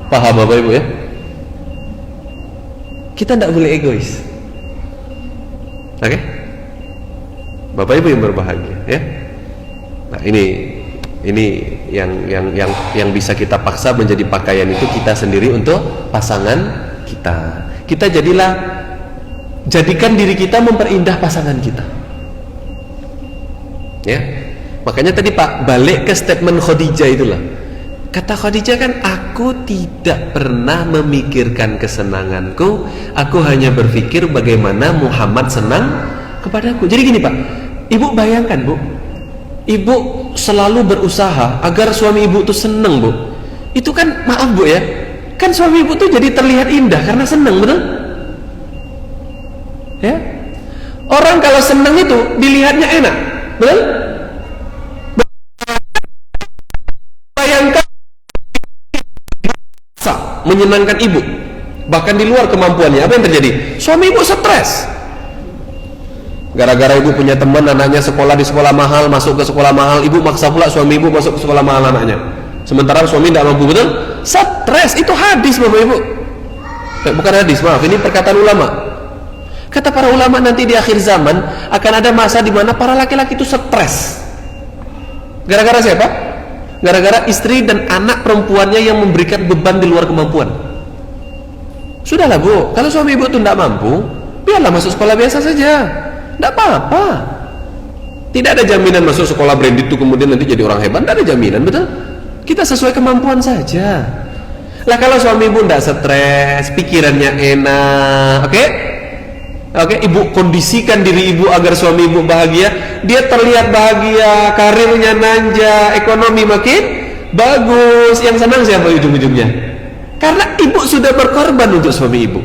paham Bapak Ibu ya? Kita tidak boleh egois. Oke? Bapak Ibu yang berbahagia ya. Nah, ini yang bisa kita paksa menjadi pakaian itu kita sendiri untuk pasangan kita. Kita jadikan diri kita memperindah pasangan kita. Ya. Makanya tadi Pak, balik ke statement Khadijah itulah. Kata Khadijah kan, aku tidak pernah memikirkan kesenanganku, aku hanya berpikir bagaimana Muhammad senang kepadaku. Jadi gini Pak, Ibu bayangkan Bu, Ibu selalu berusaha agar suami Ibu tuh senang Bu. Itu kan, maaf Bu ya, kan suami Ibu tuh jadi terlihat indah karena senang, betul? Ya, orang kalau senang itu dilihatnya enak, betul? Bayangkan menyenangkan ibu, bahkan di luar kemampuannya, apa yang terjadi? Suami ibu stres gara-gara ibu punya teman anaknya sekolah di sekolah mahal, masuk ke sekolah mahal, ibu maksa pula suami ibu masuk ke sekolah mahal anaknya, sementara suami tidak mampu, betul? Stres. Itu hadis Bapak Ibu, bukan hadis, maaf, ini perkataan ulama. Kata para ulama, nanti di akhir zaman akan ada masa di mana para laki-laki itu stres. Gara-gara siapa? Gara-gara istri dan anak perempuannya yang memberikan beban di luar kemampuan. Sudahlah Bu, kalau suami ibu itu tidak mampu, biarlah masuk sekolah biasa saja. Tidak apa-apa. Tidak ada jaminan masuk sekolah branded itu kemudian nanti jadi orang hebat. Tidak ada jaminan, betul? Kita sesuai kemampuan saja. Lah kalau suami ibu tidak stres, pikirannya enak, oke? Oke, ibu kondisikan diri ibu agar suami ibu bahagia. Dia terlihat bahagia, karirnya nanja, ekonomi makin bagus. Yang senang siapa ujung-ujungnya? Karena ibu sudah berkorban untuk suami ibu.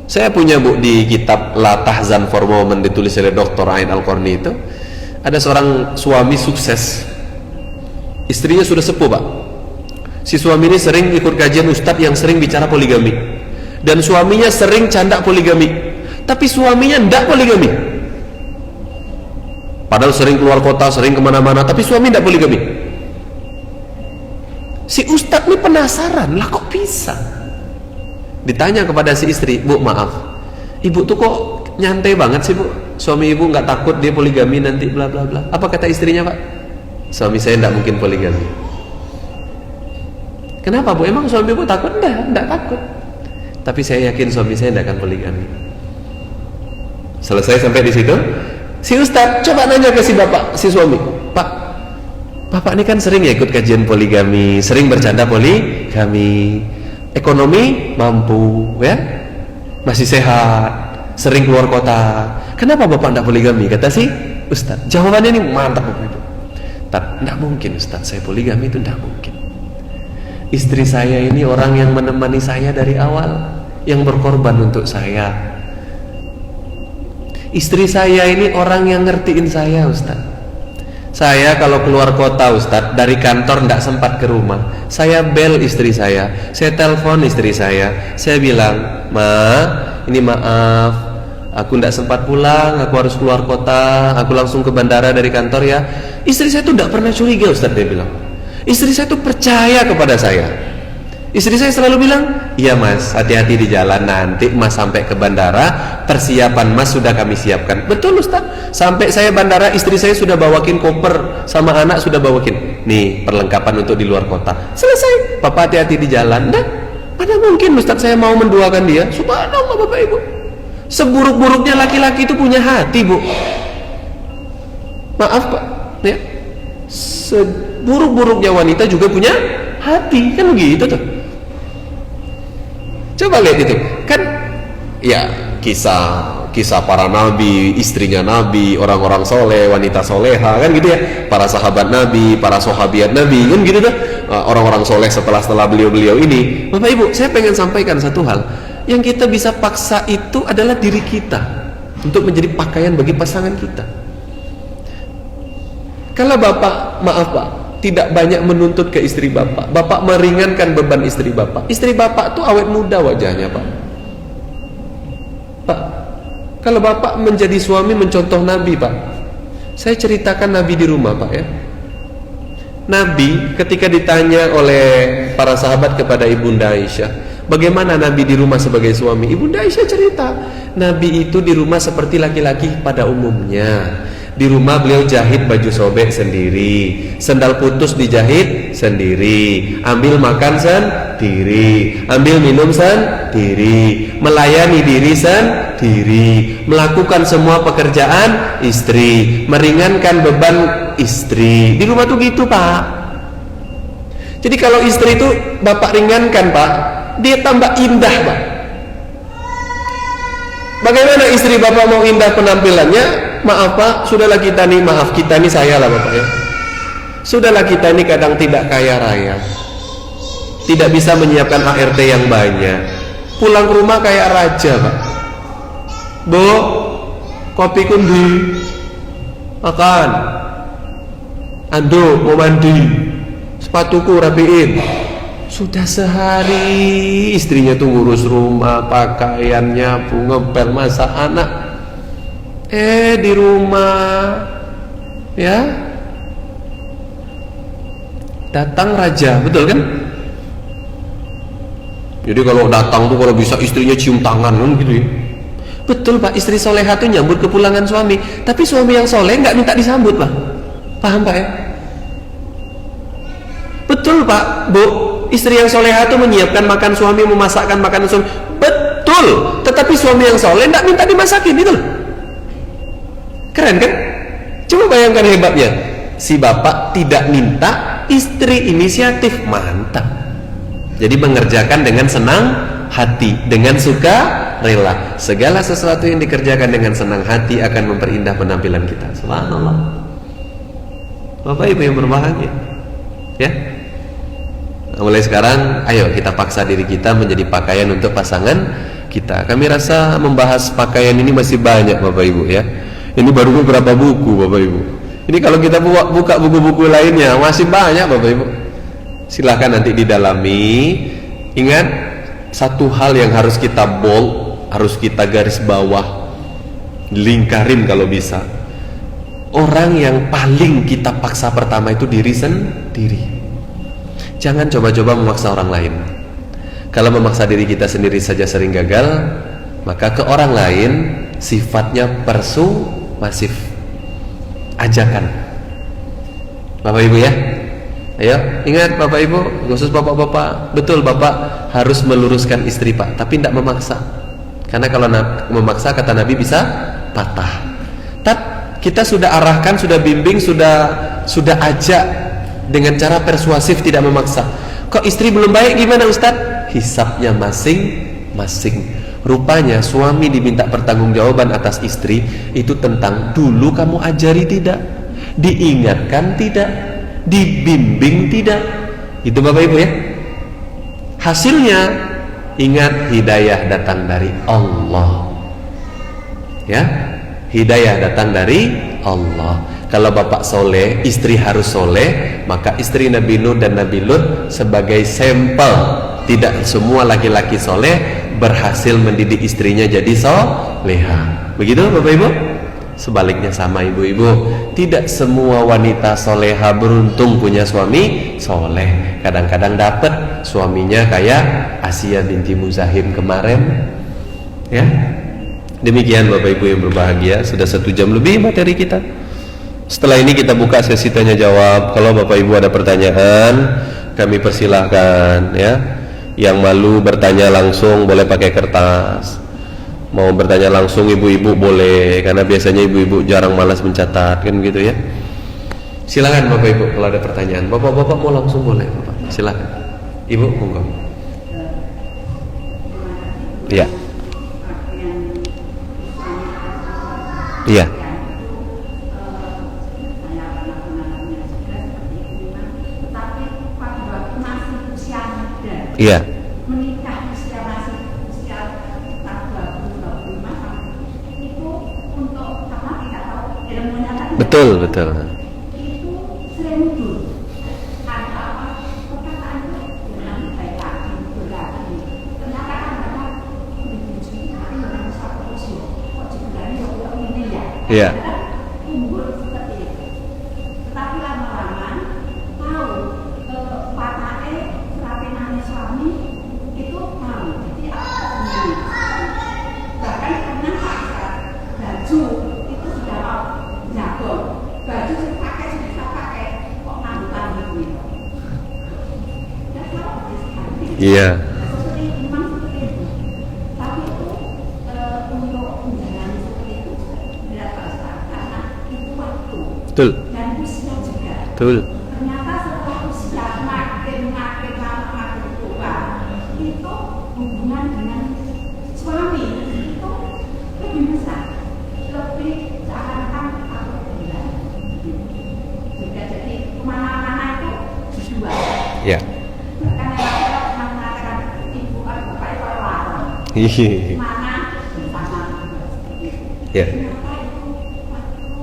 Saya punya bu di kitab La Tahzan for Women ditulis oleh Dr. Ain Al-Qarni itu, ada seorang suami sukses, istrinya sudah sepuh pak. Si suami ini sering ikut kajian ustadz yang sering bicara poligami, dan suaminya sering canda poligami, tapi suaminya ndak poligami. Padahal sering keluar kota, sering kemana-mana, tapi suami ndak poligami. Si ustadz ini penasaran, lah kok bisa? Ditanya kepada si istri, bu maaf, ibu tuh kok nyantai banget sih bu, suami ibu nggak takut dia poligami nanti bla bla bla. Apa kata istrinya pak? Suami saya ndak mungkin poligami. Kenapa bu? Emang suami ibu takut? Ndak takut. Tapi saya yakin suami saya ndak akan poligami. Selesai sampai di situ, si ustadz coba nanya ke si bapak, si suami, pak, bapak ini kan sering ya ikut kajian poligami, sering bercanda poligami, ekonomi mampu, ya, masih sehat, sering keluar kota. Kenapa bapak ndak poligami? Kata si ustadz. Jawabannya ini mantap bapak itu. Ndak mungkin ustadz, saya poligami itu ndak mungkin. Istri saya ini orang yang menemani saya dari awal, yang berkorban untuk saya. Istri saya ini orang yang ngertiin saya Ustaz. Saya kalau keluar kota Ustaz, dari kantor tidak sempat ke rumah, saya bel istri saya telepon istri saya bilang, ma, ini maaf, aku tidak sempat pulang, aku harus keluar kota, aku langsung ke bandara dari kantor ya. Istri saya tuh tidak pernah curiga Ustaz, dia bilang. Istri saya tuh percaya kepada saya. Istri saya selalu bilang, iya mas, hati-hati di jalan, nanti mas sampai ke bandara, persiapan mas sudah kami siapkan. Betul Ustaz, sampai saya bandara, istri saya sudah bawakin koper, sama anak sudah bawakin, nih perlengkapan untuk di luar kota. Selesai, papa hati-hati di jalan. Dan mana mungkin Ustaz saya mau menduakan dia? Subhanallah bapak ibu, seburuk-buruknya laki-laki itu punya hati bu. Maaf pak, ya, seburuk-buruknya wanita juga punya hati, kan begitu tuh. Coba lihat itu, kan ya kisah para nabi, istrinya nabi, orang-orang soleh, wanita soleha, kan gitu ya, para sahabat nabi, para sahabiat nabi, kan gitu tuh, orang-orang soleh setelah beliau-beliau ini. Bapak ibu, saya pengen sampaikan satu hal, yang kita bisa paksa itu adalah diri kita untuk menjadi pakaian bagi pasangan kita. Kalau bapak, maaf pak, tidak banyak menuntut ke istri bapak, bapak meringankan beban istri bapak. Istri bapak tuh awet muda wajahnya pak. Pak, kalau bapak menjadi suami mencontoh Nabi pak, saya ceritakan Nabi di rumah pak ya. Nabi ketika ditanya oleh para sahabat kepada Ibunda Aisyah, bagaimana Nabi di rumah sebagai suami? Ibunda Aisyah cerita, Nabi itu di rumah seperti laki-laki pada umumnya. Di rumah beliau jahit baju sobek sendiri, sendal putus dijahit sendiri, ambil makan sendiri, ambil minum sendiri, melayani diri sendiri, melakukan semua pekerjaan istri, meringankan beban istri. Di rumah tuh gitu pak. Jadi kalau istri itu bapak ringankan pak, dia tambah indah pak. Bagaimana istri bapak mau indah penampilannya? Maaf pak, sudahlah kita nih, maaf kita nih, saya lah bapak ya, sudahlah kita ini kadang tidak kaya raya, tidak bisa menyiapkan ART yang banyak, pulang ke rumah kayak raja pak. Bu, kopi kundi, makan, ando mau mandi, sepatuku rapiin. Sudah sehari istrinya tuh ngurus rumah, pakaian, nyapu, ngepel, masak anak. Di rumah ya datang raja, betul kan? Jadi kalau datang tuh kalau bisa istrinya cium tangan kan gitu ya. Betul pak, istri soleha tuh nyambut kepulangan suami, tapi suami yang soleh nggak minta disambut pak. Paham pak ya? Betul pak bu, istri yang soleha tuh menyiapkan makan suami, memasakkan makanan suami. Betul betul, tetapi suami yang soleh tidak minta dimasakin, itu loh. Keren kan? Coba bayangkan hebatnya, si bapak tidak minta, istri inisiatif, mantap. Jadi mengerjakan dengan senang hati, dengan suka rela. Segala sesuatu yang dikerjakan dengan senang hati akan memperindah penampilan kita. Subhanallah. Bapak ibu yang berbahagia, ya. Mulai sekarang, ayo kita paksa diri kita menjadi pakaian untuk pasangan kita. Kami rasa membahas pakaian ini masih banyak bapak ibu, ya. Ini baru beberapa buku bapak ibu. Ini kalau kita buka buku-buku lainnya masih banyak bapak ibu. Silahkan nanti didalami. Ingat, satu hal yang harus kita bold, harus kita garis bawah, lingkarin kalau bisa. Orang yang paling kita paksa pertama itu diri sendiri. Jangan coba-coba memaksa orang lain. Kalau memaksa diri kita sendiri saja sering gagal, maka ke orang lain sifatnya persuasif, ajakan. Bapak ibu ya, ayo ingat bapak ibu, khusus bapak-bapak, betul bapak harus meluruskan istri pak, tapi tidak memaksa. Karena kalau memaksa kata Nabi bisa patah. Kita sudah arahkan, sudah bimbing, sudah ajak dengan cara persuasif, tidak memaksa. Kok istri belum baik, gimana Ustadz? Hisabnya masing-masing. Rupanya suami diminta pertanggungjawaban atas istri itu tentang dulu kamu ajari tidak, diingatkan tidak, dibimbing tidak. Itu bapak ibu ya. Hasilnya ingat, hidayah datang dari Allah, ya. Hidayah datang dari Allah. Kalau bapak soleh, istri harus soleh, maka istri Nabi Nuh dan Nabi Lut sebagai sampel. Tidak semua laki-laki soleh berhasil mendidik istrinya jadi soleha. Begitu bapak ibu? Sebaliknya sama ibu-ibu, tidak semua wanita soleha beruntung punya suami soleh. Kadang-kadang dapat suaminya kayak Asia binti Muzahim kemarin, ya. Demikian bapak ibu yang berbahagia, sudah 1 jam lebih materi kita. Setelah ini kita buka sesi tanya jawab. Kalau bapak ibu ada pertanyaan, kami persilahkan, ya. Yang malu bertanya langsung boleh pakai kertas. Mau bertanya langsung ibu-ibu boleh, karena biasanya ibu-ibu jarang malas mencatat, kan gitu ya. Silakan bapak ibu kalau ada pertanyaan. Bapak-bapak mau langsung boleh bapak, silakan. Ibu monggo. Iya. Iya. Iya.
Menikah usia masih usia 25 itu untuk apa tidak tahu ilmunya kan?
Betul.
Itu sering muncul. Ada apa? Perkataan itu dengan baik lagi, berlagi. Ternyata kan mereka dibujuk, tapi dengan satu usia. Kok dibilangnya ya ini ya?
Iya.
Timbul seperti itu. Tetapi lama-lama tahu patahnya kerapinan suami itu mau. Jadi apa? Bahkan pernah paksa baju itu sudah mau jagol. Baju sudah pakai sudah pakai kok ngambutan gitu. Ya kalau
Iya.
seperti memang seperti itu. Tapi itu untuk menjalani seperti itu tidak terasa karena itu waktu
Betul.
dan usia juga.
Betul.
Ternyata setelah usia makin lama makin tua, itu hubungan dengan suami itu lebih besar, lebih seakan-akan aku bilang. Juga jadi kemana-mana itu berdua.
Iya.
Bahkan yang pernah mengatakan ibu atau bapak itu larang.
Iya.
Mana bersama seperti itu.
Iya.
Ternyata itu waktu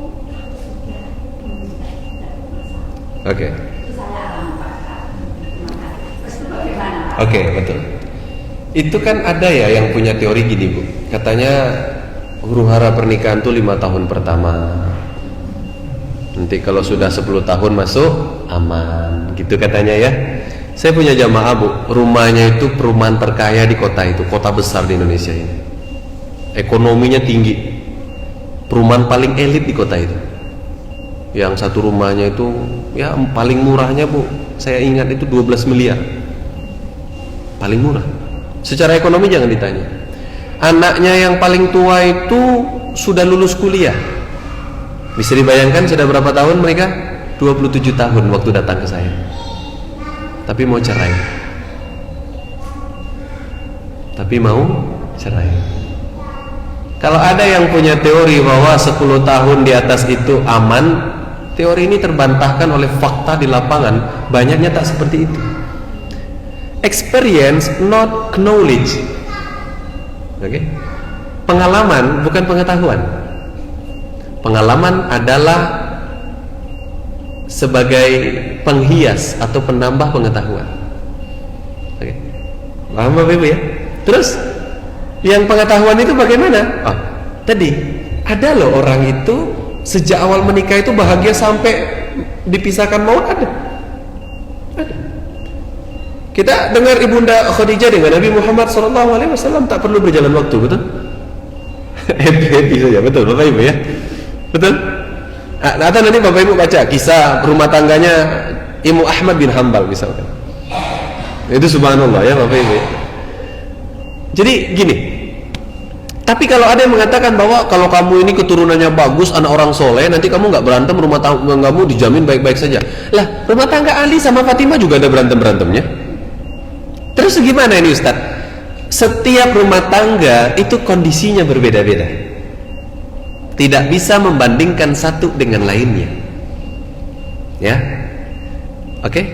sudah tidak bersama.
Oke.
Itu saya alami Pak Ustaz. Terima kasih. Terus itu bagaimana Pak?
Oke, betul. Itu kan ada ya yang punya teori gini bu, katanya huru-hara pernikahan tuh 5 tahun pertama, nanti kalau sudah 10 tahun masuk aman, gitu katanya ya. Saya punya jamaah bu, rumahnya itu perumahan terkaya di kota itu, kota besar di Indonesia ini, ekonominya tinggi, perumahan paling elit di kota itu. Yang satu rumahnya itu ya paling murahnya bu, saya ingat itu 12 miliar, paling murah. Secara ekonomi jangan ditanya. anaknya yang paling tua itu sudah lulus kuliah. Bisa dibayangkan sudah berapa tahun mereka? 27 tahun waktu datang ke saya. Tapi mau cerai. Kalau ada yang punya teori bahwa 10 tahun di atas itu aman, teori ini terbantahkan oleh fakta di lapangan. Banyaknya tak seperti itu. Experience not knowledge. Oke? Pengalaman bukan pengetahuan. Pengalaman adalah sebagai penghias atau penambah pengetahuan. Oke? Paham Bapak Ibu ya? Terus yang pengetahuan itu bagaimana? Tadi ada loh orang itu sejak awal menikah itu bahagia sampai dipisahkan maut, ada. Kita dengar Ibunda Khadijah dengan Nabi Muhammad SAW tak perlu berjalan waktu, betul? Happy saja, betul Bapak Ibu ya, betul? Atau nanti Bapak Ibu baca kisah rumah tangganya Imam Ahmad bin Hanbal misalkan, itu subhanallah ya Bapak Ibu ya. Jadi gini, tapi kalau ada yang mengatakan bahwa kalau kamu ini keturunannya bagus, anak orang soleh, nanti kamu nggak berantem, rumah tangga kamu dijamin baik-baik saja. Lah, rumah tangga Ali sama Fatimah juga ada berantem-berantemnya. Terus gimana ini Ustaz? Setiap rumah tangga itu kondisinya berbeda-beda. Tidak bisa membandingkan satu dengan lainnya. Ya. Oke?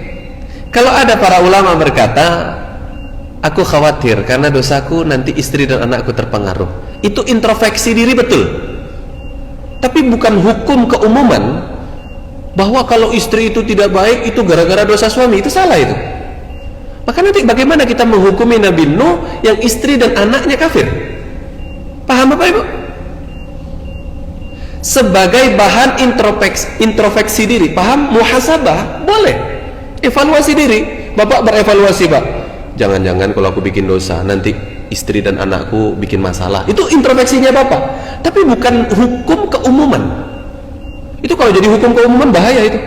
Kalau ada para ulama berkata, aku khawatir karena dosaku nanti istri dan anakku terpengaruh. Itu introspeksi diri, betul. Tapi bukan hukum keumuman bahwa kalau istri itu tidak baik itu gara-gara dosa suami. Itu salah itu. Maka nanti bagaimana kita menghukumi Nabi Nuh yang istri dan anaknya kafir? Paham Bapak Ibu? Sebagai bahan introspeksi diri. Paham? Muhasabah boleh. Evaluasi diri. Bapak berevaluasi, Pak. Jangan-jangan kalau aku bikin dosa nanti istri dan anakku bikin masalah. Itu introspeksinya Bapak. Tapi bukan hukum keumuman. Itu kalau jadi hukum keumuman bahaya itu.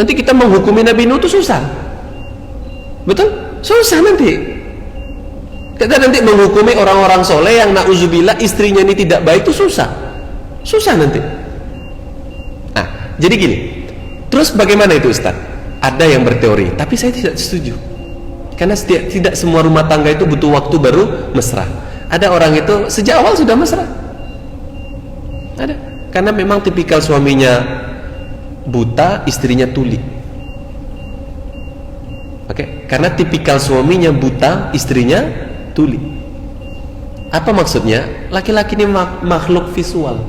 Nanti kita menghukumi Nabi Nuh itu susah. Betul? Susah nanti. Kita nanti menghukumi orang-orang soleh yang na'udzubillah istrinya ini tidak baik itu susah. Susah nanti. Nah, jadi gini. Terus bagaimana itu Ustaz? Ada yang berteori, tapi saya tidak setuju. Karena tidak semua rumah tangga itu butuh waktu baru mesra. Ada orang itu sejak awal sudah mesra. Ada. Karena memang tipikal suaminya buta, istrinya tuli. Oke, karena tipikal suaminya buta, istrinya tuli. Apa maksudnya? Laki-laki ini makhluk visual.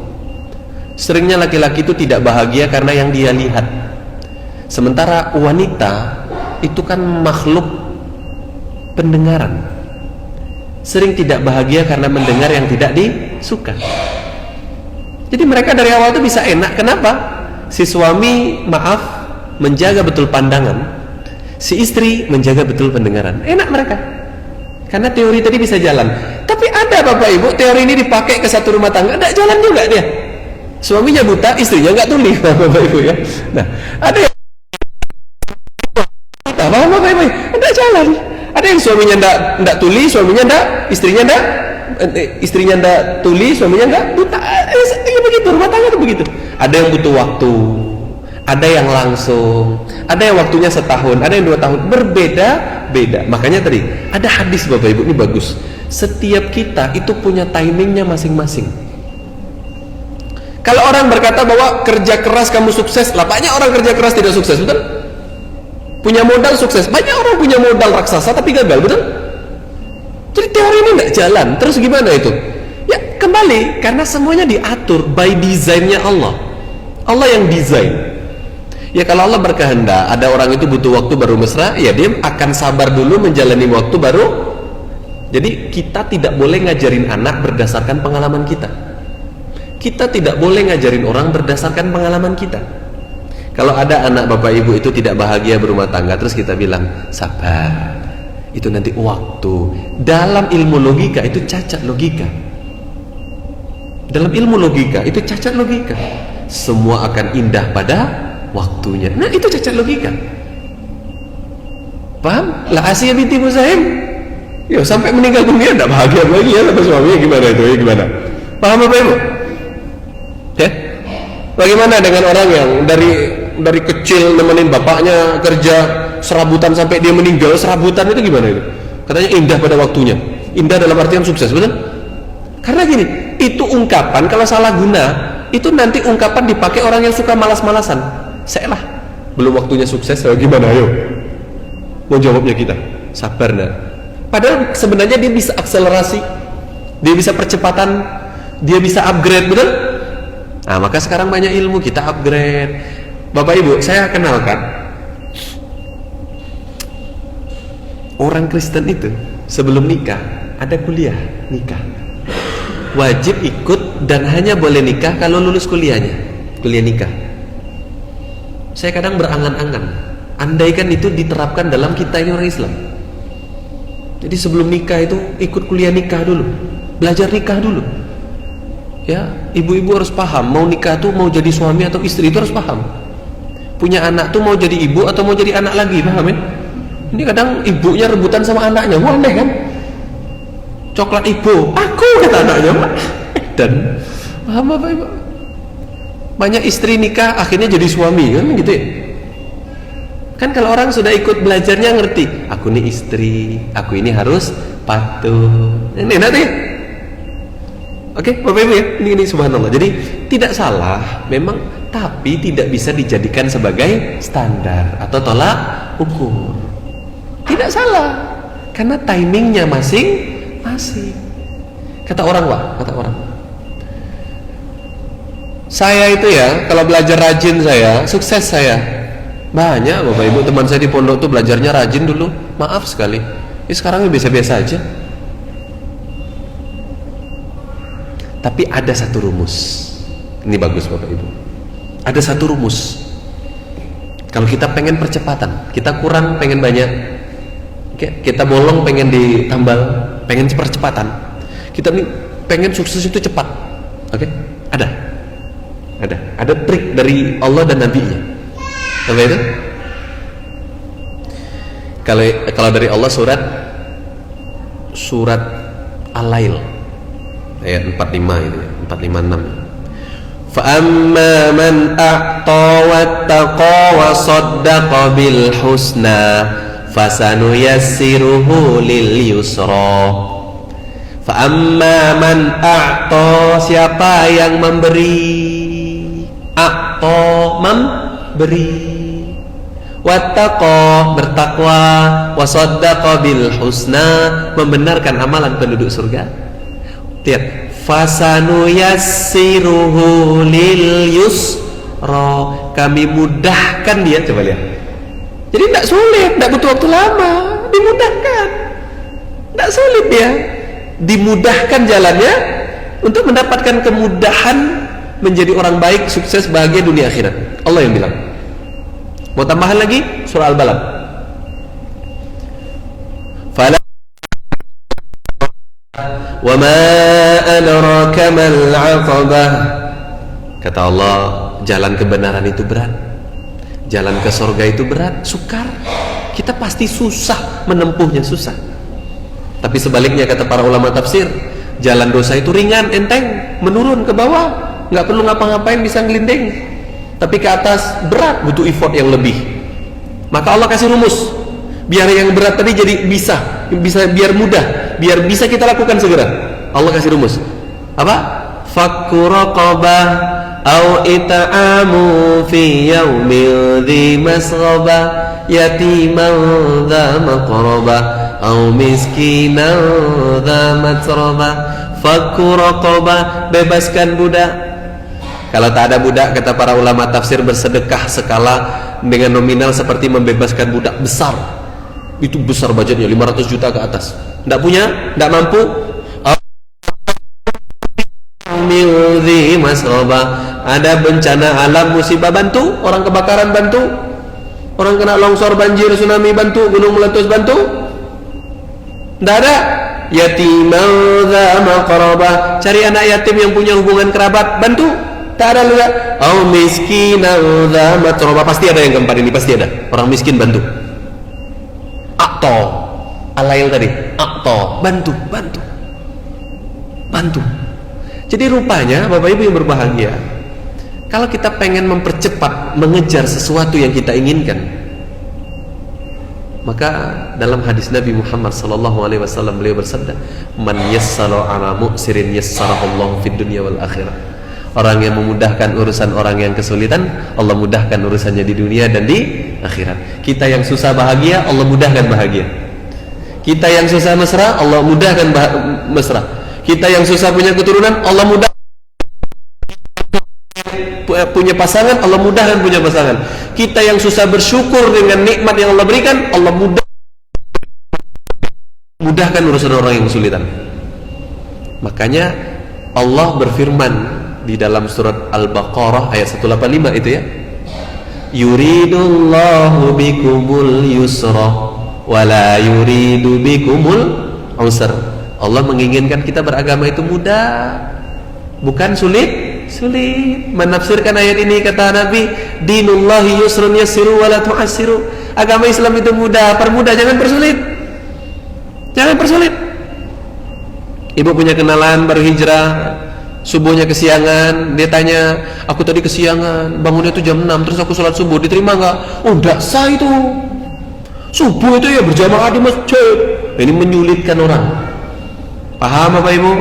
Seringnya laki-laki itu tidak bahagia karena yang dia lihat. Sementara wanita itu kan makhluk pendengaran. Sering tidak bahagia karena mendengar yang tidak disuka. Jadi mereka dari awal itu bisa enak. Kenapa? Si suami menjaga betul pandangan, si istri menjaga betul pendengaran. Enak mereka. Karena teori tadi bisa jalan. Tapi ada Bapak Ibu, teori ini dipakai ke satu rumah tangga, tidak jalan juga dia. Suaminya buta, istrinya nggak tuli, Bapak Ibu ya. Nah, ada yang buta, Bapak Ibu, tidak jalan. Ada yang suaminya tidak tuli, suaminya tidak, istrinya tidak tuli, suaminya tidak buta. Ya begitu, rumah tangga itu begitu. Ada yang butuh waktu, ada yang langsung, ada yang waktunya setahun, ada yang 2 tahun, berbeda-beda. Makanya tadi ada hadis Bapak Ibu, ini bagus. Setiap kita itu punya timingnya masing-masing. Kalau orang berkata bahwa kerja keras kamu sukses, lah banyak orang kerja keras tidak sukses, betul? Punya modal sukses, banyak orang punya modal raksasa tapi gagal, betul? Jadi teori ini tidak jalan. Terus gimana itu? Ya kembali, karena semuanya diatur by desainnya Allah. Allah yang desain. Ya kalau Allah berkehendak ada orang itu butuh waktu baru mesra, ya dia akan sabar dulu menjalani waktu baru. Jadi kita tidak boleh ngajarin anak berdasarkan pengalaman kita. Kita tidak boleh ngajarin orang berdasarkan pengalaman kita. Kalau ada anak Bapak Ibu itu tidak bahagia berumah tangga, terus kita bilang sabar, itu nanti waktu. Dalam ilmu logika itu cacat logika. Dalam ilmu logika itu cacat logika. Semua akan indah pada waktunya. Nah itu cacat logika. Paham? Lah Asiyah binti Muzahim Ya sampai meninggal dunia tidak bahagia lagi ya sama suaminya, gimana itu ya, gimana? Paham apa ibu? Ya? Bagaimana dengan orang yang dari kecil nemenin bapaknya kerja serabutan sampai dia meninggal, serabutan itu gimana itu? Katanya indah pada waktunya, indah dalam artian sukses, betul? Karena gini, itu ungkapan kalau salah guna, itu nanti ungkapan dipakai orang yang suka malas-malasan. Saya lah, belum waktunya sukses, gimana ayo? Mau jawabnya kita, sabar nak. Padahal sebenarnya dia bisa akselerasi, dia bisa percepatan, dia bisa upgrade, betul? Nah, maka sekarang banyak ilmu kita upgrade. Bapak Ibu, saya kenalkan orang Kristen itu sebelum nikah ada kuliah nikah, wajib ikut dan hanya boleh nikah kalau lulus kuliahnya, kuliah nikah. Saya kadang berangan-angan, andaikan itu diterapkan dalam kita ini orang Islam. Jadi sebelum nikah itu ikut kuliah nikah dulu, belajar nikah dulu. Ya, ibu-ibu harus paham, mau nikah tuh mau jadi suami atau istri itu harus paham. Punya anak tuh mau jadi ibu atau mau jadi anak lagi, paham ya? Ini kadang ibunya rebutan sama anaknya, wah aneh kan? Coklat ibu, aku kata anaknya, dan paham apa ibu? Banyak istri nikah akhirnya jadi suami kan gitu ya? Kan kalau orang sudah ikut belajarnya ngerti, aku ini istri, aku ini harus patuh. Ini nanti. Oke, Bapak Ibu ya, ini subhanallah. Jadi tidak salah, memang, tapi tidak bisa dijadikan sebagai standar atau tolak ukur. Tidak salah, karena timingnya masing-masing. Kata orang, kata orang. Saya itu ya, kalau belajar rajin saya, sukses saya. Banyak Bapak Ibu teman saya di pondok tuh belajarnya rajin dulu, maaf sekali. Ini sekarang biasa-biasa aja. Tapi ada satu rumus. Ini bagus Bapak Ibu. Ada satu rumus. Kalau kita pengen percepatan, kita kurang pengen banyak, kita bolong pengen ditambal, pengen percepatan, kita nih pengen sukses itu cepat. Oke? Ada trik dari Allah dan Nabi-Nya. Apa itu? Kalau dari Allah surat Al-Lail ayat 45 itu ya, 456. Fa amma man a'ta wattaqa wa saddaqa bil husna fasanuyassiruhu lil yusra. Fa amma man a'ta, siapa yang memberi, a'ta memberi, wattaqa bertakwa, wasaddaqa bil husna membenarkan amalan penduduk surga. Lihat, fasanuyassiruhu lil yusra, kami mudahkan dia. Coba lihat, jadi tidak sulit, tidak butuh waktu lama, dimudahkan, tidak sulit dia, dimudahkan jalannya untuk mendapatkan kemudahan menjadi orang baik, sukses, bahagia dunia akhirat. Allah yang bilang. Mau tambahan lagi? Surah Al-Balad. Fala wa ma adraka mal 'aqabah. Kata Allah, jalan kebenaran itu berat. Jalan ke surga itu berat, sukar. Kita pasti susah menempuhnya, susah. Tapi sebaliknya kata para ulama tafsir, jalan dosa itu ringan, enteng, menurun ke bawah, nggak perlu ngapa-ngapain, bisa ngelinding. Tapi ke atas berat, butuh effort yang lebih. Maka Allah kasih rumus, biar yang berat tadi jadi bisa biar mudah, biar bisa kita lakukan segera. Allah kasih rumus. Apa? Fakku raqabah au it'amu fi yaumil dhi masghaba yatiman dha maqraba au miskinan dha matraba. Fakku raqabah, bebaskan budak. Kalau tak ada budak, kata para ulama tafsir, bersedekah skala dengan nominal seperti membebaskan budak besar. Itu besar budgetnya, 500 juta ke atas. Tidak punya, tidak mampu, ada bencana alam, musibah, bantu. Orang kebakaran, bantu. Orang kena longsor, banjir, tsunami, bantu. Gunung meletus, bantu. Tidak ada. Yatimau dha maqrabah, cari anak yatim yang punya hubungan kerabat, bantu. Tak ada juga. Au miskinau dha matraba, pasti ada yang keempat ini, pasti ada. Orang miskin bantu. Atau Al-Lail tadi, A'ta, bantu. Jadi rupanya Bapak Ibu yang berbahagia, kalau kita pengen mempercepat mengejar sesuatu yang kita inginkan, maka dalam hadis Nabi Muhammad SAW beliau bersabda, man yassara ala mu'sirin yassarahullahu fid dunya wal akhirah. Orang yang memudahkan urusan orang yang kesulitan, Allah mudahkan urusannya di dunia dan di akhirat. Kita yang susah bahagia, Allah mudahkan bahagia. Kita yang susah mesra, Allah mudahkan mesra. Kita yang susah punya keturunan, Allah mudah punya pasangan, Allah mudahkan punya pasangan. Kita yang susah bersyukur dengan nikmat yang Allah berikan, Allah mudahkan urusan orang yang kesulitan. Makanya Allah berfirman di dalam surat Al-Baqarah ayat 185 itu ya, yuridullahu bikumul yusra wala yuridu bikumul usra. Allah menginginkan kita beragama itu mudah, bukan sulit. Menafsirkan ayat ini kata Nabi, dinullahi yusrun yassiru wa la tu'assiru. Agama Islam itu mudah, permudah, jangan persulit. Ibu punya kenalan baru hijrah, subuhnya kesiangan, dia tanya, aku tadi kesiangan, bangunnya itu jam 6, terus aku sholat subuh, diterima nggak? Oh, nggak sah itu. Subuh itu ya berjamaah di masjid. Ini menyulitkan orang. Paham Bapak Ibu?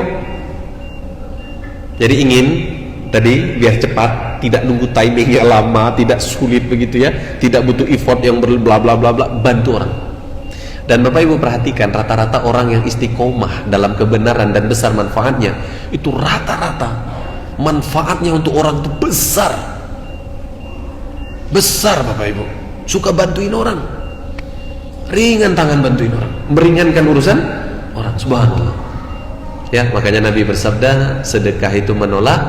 Jadi ingin tadi biar cepat, tidak nunggu timingnya lama, tidak sulit begitu ya, tidak butuh effort yang bla bla bla bla, bantu orang. Dan Bapak Ibu perhatikan, rata-rata orang yang istiqomah dalam kebenaran dan besar manfaatnya, itu rata-rata manfaatnya untuk orang itu besar Bapak Ibu. Suka bantuin orang, ringan tangan bantuin orang, meringankan urusan orang. Subhanallah ya. Makanya Nabi bersabda, sedekah itu menolak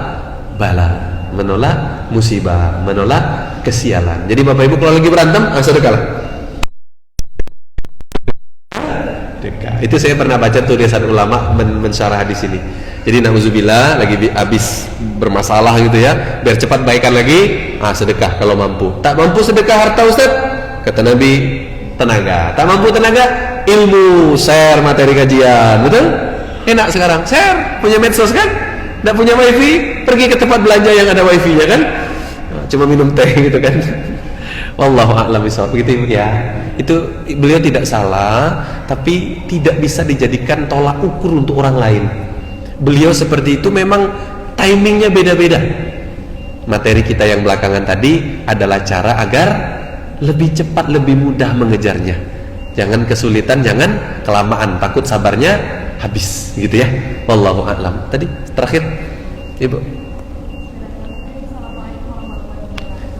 bala, menolak musibah, menolak kesialan. Jadi Bapak Ibu kalau lagi berantem, sedekahlah. Itu saya pernah baca tulisan ulama mensyarah hadis ini. Jadi na'udzubillah lagi habis bermasalah gitu ya, biar cepat baikan lagi, sedekah kalau mampu. Tak mampu sedekah harta Ustaz, kata Nabi, tenaga. Tak mampu tenaga, ilmu, share materi kajian. Betul? Enak sekarang, share, punya medsos kan? Tidak punya wifi, pergi ke tempat belanja yang ada wifi-nya kan? Cuma minum teh gitu kan? Wallahu a'lam bishawab. Begitu ya. Itu beliau tidak salah, tapi tidak bisa dijadikan tolak ukur untuk orang lain. Beliau seperti itu memang timingnya beda-beda. Materi kita yang belakangan tadi adalah cara agar lebih cepat, lebih mudah mengejarnya. Jangan kesulitan, jangan kelamaan, takut sabarnya habis gitu ya. Wallahu a'lam. Tadi terakhir Ibu.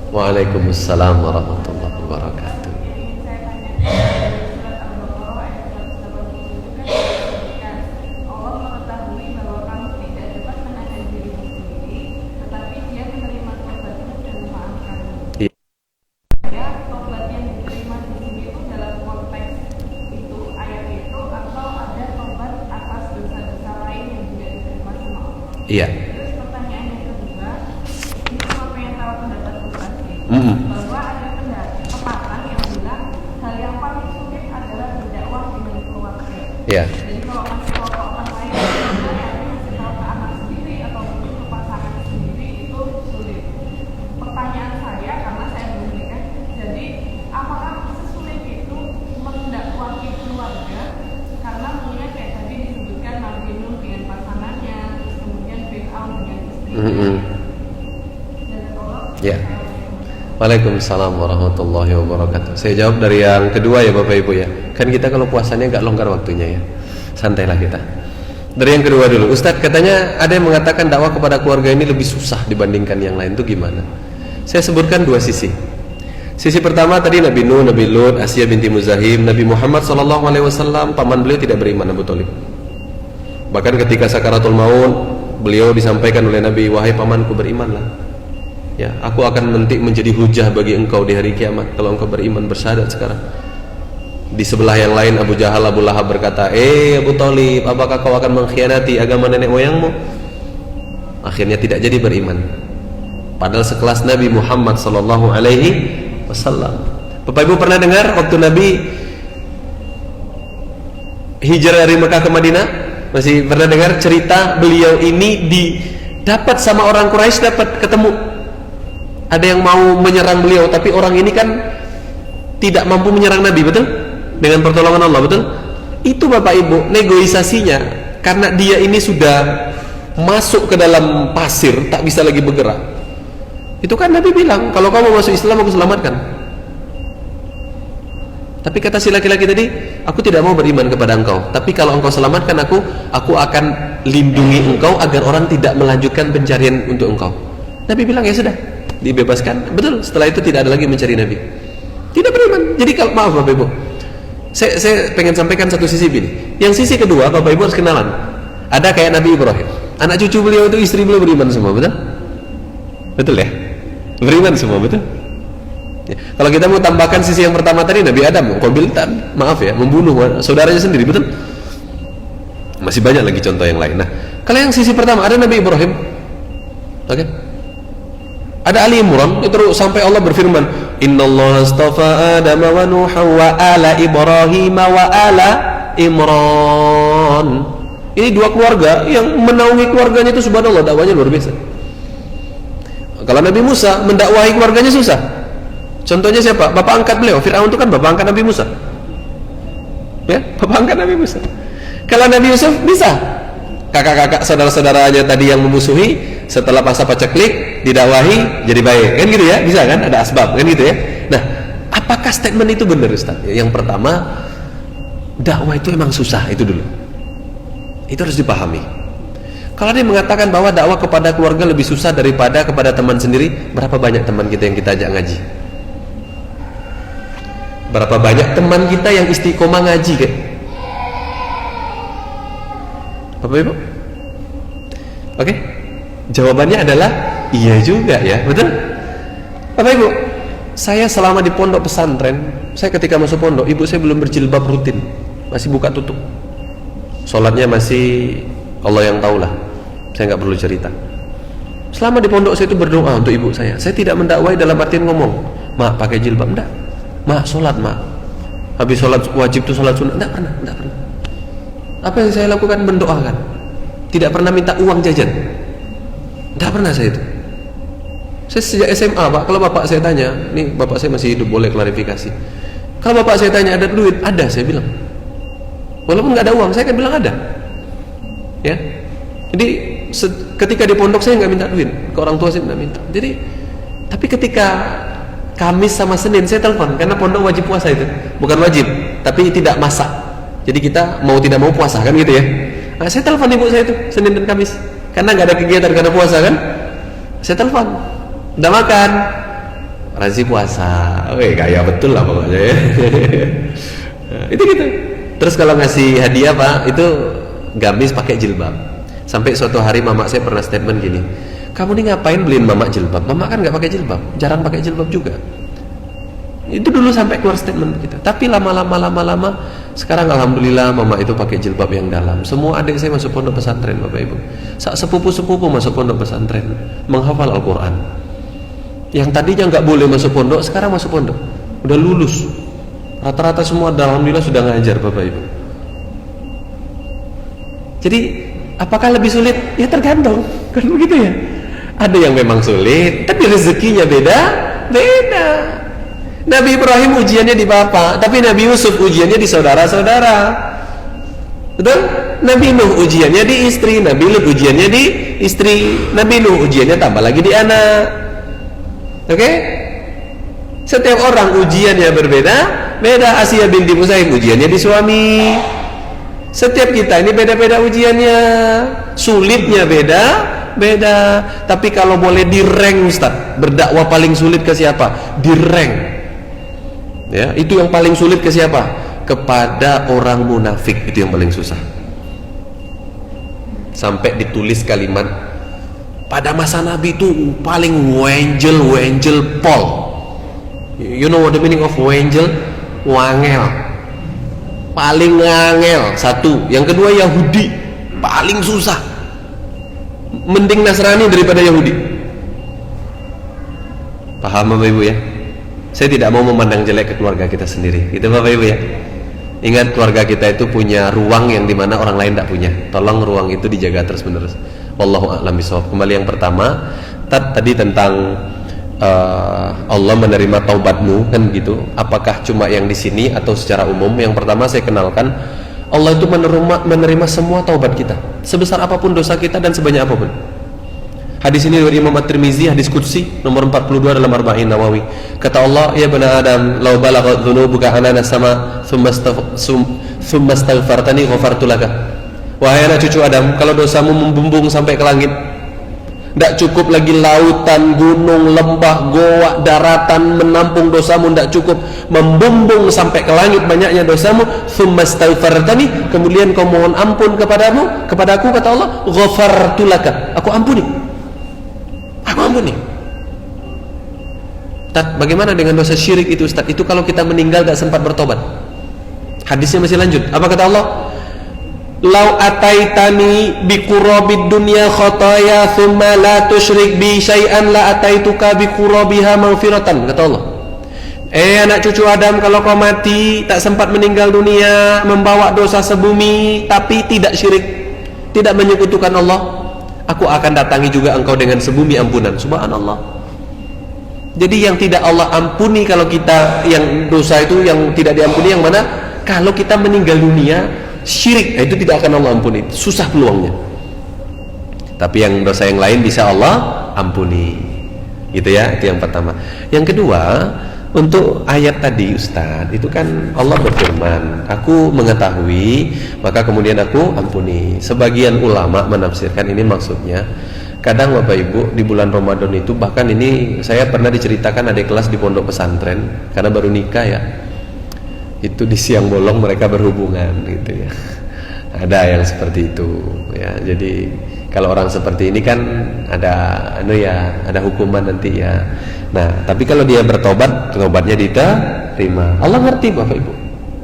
Waalaikumsalam warahmatullahi wabarakatuh. Iya.
Terus pertanyaan yang kedua, ini cuma pengen tahu pendapat Ustaz bahwa ada pepatah yang bilang hal yang paling sulit adalah berdakwah dengan keluarga.
Iya.
Jadi kalau masih tahu ke orang lain, sebenarnya masih tahu ke anak sendiri atau mungkin ke pasangan sendiri itu sulit. Pertanyaan saya, karena saya belum menikah, jadi apakah sesulit itu mendakwahi keluarga? Karena mungkin kayak tadi disebutkan Nabi Nuh dengan pasangannya, dengan istrinya.
Ya. Waalaikumsalam warahmatullahi wabarakatuh. Saya jawab dari yang kedua ya Bapak Ibu ya. Kan kita kalau puasanya agak longgar waktunya ya. Santailah kita. Dari yang kedua dulu. Ustadz katanya ada yang mengatakan dakwah kepada keluarga ini lebih susah dibandingkan yang lain, itu gimana? Saya sebutkan dua sisi. Sisi pertama tadi Nabi Nuh, Nabi Lut, Asiyah binti Muzahim, Nabi Muhammad SAW, paman beliau tidak beriman, Abu Thalib. Bahkan ketika sakaratul maut, beliau disampaikan oleh Nabi, wahai pamanku, berimanlah. Ya, aku akan menjadi hujah bagi engkau di hari kiamat kalau engkau beriman, bersyahadat sekarang. Di sebelah yang lain Abu Jahal, Abu Lahab berkata, Abu Thalib, apakah kau akan mengkhianati agama nenek moyangmu? Akhirnya tidak jadi beriman. Padahal sekelas Nabi Muhammad SAW. Bapak Ibu pernah dengar waktu Nabi hijrah dari Mekah ke Madinah? Masih pernah dengar cerita beliau ini dapat sama orang Quraisy, dapat ketemu. Ada yang mau menyerang beliau, tapi orang ini kan tidak mampu menyerang Nabi, betul? Dengan pertolongan Allah, betul? Itu Bapak Ibu, negosiasinya karena dia ini sudah masuk ke dalam pasir, tak bisa lagi bergerak. Itu kan Nabi bilang, kalau kamu masuk Islam aku selamatkan. Tapi kata si laki-laki tadi, aku tidak mau beriman kepada engkau, tapi kalau engkau selamatkan aku akan lindungi engkau agar orang tidak melanjutkan pencarian untuk engkau. Nabi bilang, ya sudah, dibebaskan. Betul, setelah itu tidak ada lagi mencari Nabi, tidak beriman. Jadi kalau maaf Bapak Ibu, saya pengen sampaikan satu sisi ini. Yang sisi kedua, Bapak Ibu harus kenalan. Ada kayak Nabi Ibrahim, anak cucu beliau itu, istri beliau beriman semua, betul? Betul ya? Beriman semua, betul? Ya. Kalau kita mau tambahkan sisi yang pertama tadi, Nabi Adam, maaf ya, membunuh saudaranya sendiri, betul? Masih banyak lagi contoh yang lain. Nah, kalau yang sisi pertama ada Nabi Ibrahim, oke? Ada Ali Imran, itu sampai Allah berfirman, Innallaha astafa Adam wa Nuha wa ala Ibrahim wa ala Imran. Ini dua keluarga yang menaungi keluarganya itu, subhanallah, dakwanya luar biasa. Kalau Nabi Musa mendakwahi keluarganya susah. Contohnya siapa? Bapak angkat beliau, Fir'aun itu kan bapak angkat Nabi Musa. Ya, bapak angkat Nabi Musa. Kalau Nabi Yusuf bisa. Kakak-kakak saudara-saudaranya tadi yang memusuhi, setelah masa paceklik didakwahi jadi baik. Kan gitu ya? Bisa kan? Ada asbab, kan gitu ya? Nah, apakah statement itu benar, Ustaz? Yang pertama, dakwah itu emang susah, itu dulu. Itu harus dipahami. Kalau dia mengatakan bahwa dakwah kepada keluarga lebih susah daripada kepada teman sendiri, berapa banyak teman kita yang kita ajak ngaji? Berapa banyak teman kita yang istiqomah ngaji, kayak? Bapak Ibu? Oke? Jawabannya adalah iya juga ya, betul? Bapak Ibu, saya selama di pondok pesantren, saya ketika masuk pondok, ibu saya belum berjilbab rutin, masih buka tutup. Sholatnya masih Allah yang tahulah, saya nggak perlu cerita. Selama di pondok saya itu berdoa untuk ibu saya. Saya tidak mendakwai dalam artian ngomong, mak pakai jilbab, enggak. Mak sholat, mak. Habis sholat wajib itu sholat sunnah, enggak pernah. Apa yang saya lakukan? Mendoakan. Tidak pernah minta uang jajan. Enggak pernah saya itu. Saya sejak SMA, Pak, kalau bapak saya tanya, nih bapak saya masih hidup, boleh klarifikasi. Kalau bapak saya tanya ada duit, ada, saya bilang. Walaupun nggak ada uang, saya kan bilang ada. Ya. Jadi ketika di pondok saya nggak minta duit, ke orang tua saya nggak minta. Jadi, tapi ketika Kamis sama Senin saya telepon, karena pondok wajib puasa itu, bukan wajib, tapi tidak masak. Jadi kita mau tidak mau puasa kan gitu ya. Nah, saya telepon ibu saya itu Senin dan Kamis, karena nggak ada kegiatan karena puasa kan. Saya telepon, udah makan, Razi puasa, kaya betul lah pokoknya ya. Itu gitu. Terus kalau ngasih hadiah Pak, itu gamis pakai jilbab. Sampai suatu hari mama saya pernah statement gini, kamu nih ngapain beliin mama jilbab? Mama kan nggak pakai jilbab, jarang pakai jilbab juga. Itu dulu sampai keluar statement kita. Tapi lama-lama sekarang alhamdulillah mama itu pakai jilbab yang dalam. Semua adik saya masuk pondok pesantren, Bapak Ibu. Sepupu-sepupu masuk pondok pesantren, menghafal Al-Quran. Yang tadinya nggak boleh masuk pondok, sekarang masuk pondok, udah lulus. Rata-rata semua alhamdulillah sudah ngajar, Bapak Ibu. Jadi apakah lebih sulit? Ya tergantung, kan begitu ya. Ada yang memang sulit, tapi rezekinya beda. Nabi Ibrahim ujiannya di bapak, tapi Nabi Yusuf ujiannya di saudara-saudara. Betul? Nabi Nuh ujiannya di istri, Nabi Lut ujiannya di istri, Nabi Nuh ujiannya tambah lagi di anak. Oke? Setiap orang ujiannya berbeda. Asia binti Musaim ujiannya di suami. Setiap kita ini beda-beda ujiannya, sulitnya beda. Tapi kalau boleh di-rank, Ustaz, berdakwah paling sulit ke siapa? Di-rank. Ya, itu yang paling sulit ke siapa? Kepada orang munafik, itu yang paling susah. Sampai ditulis kalimat pada masa Nabi itu paling wenjel pol. You know what the meaning of wenjel? Wangel. Paling ngangel, satu. Yang kedua Yahudi, paling susah. Mending Nasrani daripada Yahudi. Paham Bapak Ibu ya? Saya tidak mau memandang jelek ke keluarga kita sendiri, gitu Bapak Ibu ya. Ingat, keluarga kita itu punya ruang yang dimana orang lain tidak punya. Tolong ruang itu dijaga terus menerus. Wallahu a'lam bishawab. Kembali yang pertama, tadi tentang Allah menerima taubatmu, kan gitu. Apakah cuma yang di sini atau secara umum? Yang pertama saya kenalkan, Allah itu menerima semua taubat kita, sebesar apapun dosa kita dan sebanyak apapun. Hadis ini dari Imam At-Tirmizi, hadis qudsi nomor 42 dalam Arba'in Nawawi. Kata Allah, ya bani Adam, law balaghat dhunubuka anana sama thumma astaghfartani ghafartu laka. Wahai anak cucu Adam, kalau dosamu membumbung sampai ke langit, tidak cukup lagi lautan, gunung, lembah, goa, daratan menampung dosamu, tidak cukup, membumbung sampai ke langit banyaknya dosamu. Thumma astaghfartani, kemudian kau mohon ampun kepadaku, kata Allah, ghafartu laka, aku ampuni. Ampuni. Bagaimana dengan dosa syirik itu, Ustaz? Itu kalau kita meninggal gak sempat bertobat. Hadisnya masih lanjut. Apa kata Allah? Lau ataitani bi qurabid dunya khataya thumma la tusyrik bi syai'an la ataituka bi qurabiha maghfiratan, kata Allah. Anak cucu Adam, kalau kau mati tak sempat meninggal dunia, membawa dosa sebumi tapi tidak syirik, tidak menyekutukan Allah, aku akan datangi juga engkau dengan sebumi ampunan. Subhanallah. Jadi yang tidak Allah ampuni kalau kita, yang dosa itu yang tidak diampuni yang mana? Kalau kita meninggal dunia syirik, itu tidak akan Allah ampuni, susah peluangnya. Tapi yang dosa yang lain bisa Allah ampuni. Gitu ya, itu yang pertama. Yang kedua, untuk ayat tadi Ustaz, itu kan Allah berfirman, aku mengetahui maka kemudian aku ampuni. Sebagian ulama menafsirkan ini maksudnya, kadang Bapak Ibu di bulan Ramadan itu, bahkan ini saya pernah diceritakan ada kelas di pondok pesantren, karena baru nikah ya, itu di siang bolong mereka berhubungan gitu ya. Ada yang seperti itu ya. Jadi kalau orang seperti ini kan ada hukuman nanti ya. Nah, tapi kalau dia bertobat, tobatnya diterima. Allah ngerti Bapak Ibu.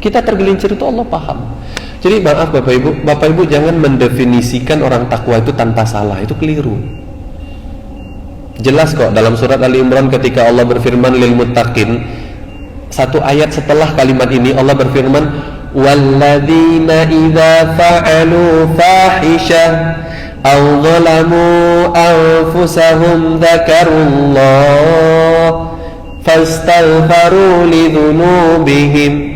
Kita tergelincir itu Allah paham. Jadi maaf Bapak Ibu jangan mendefinisikan orang takwa itu tanpa salah, itu keliru. Jelas kok dalam surat Ali Imran ketika Allah berfirman lil muttaqin, satu ayat setelah kalimat ini Allah berfirman, walladzina idza fa'alu fahishah aw zalamu anfusahum dzakarullah fastaghfaru lidzunubihim.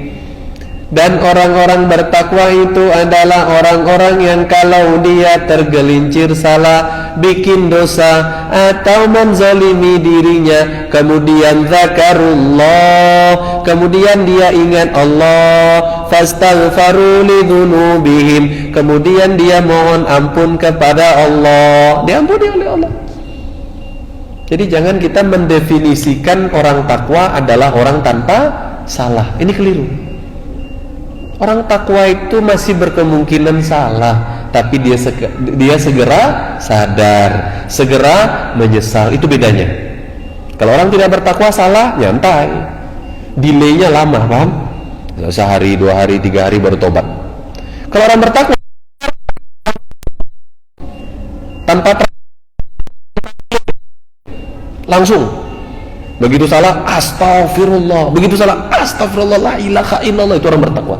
Dan orang-orang bertakwa itu adalah orang-orang yang kalau dia tergelincir salah, bikin dosa atau menzalimi dirinya, kemudian zakarullah, kemudian dia ingat Allah, fastaghfaru lidzunubihim, kemudian dia mohon ampun kepada Allah, diampuni oleh Allah. Jadi jangan kita mendefinisikan orang takwa adalah orang tanpa salah. Ini keliru. Orang takwa itu masih berkemungkinan salah, tapi dia segera sadar, segera menyesal. Itu bedanya. Kalau orang tidak bertakwa salah, nyantai, delaynya lama, paham? Sehari, 2 hari, 3 hari baru tobat. Kalau orang bertakwa tanpa langsung, begitu salah astagfirullah, begitu salah astagfirullah, la ilaha illallah, itu orang bertakwa.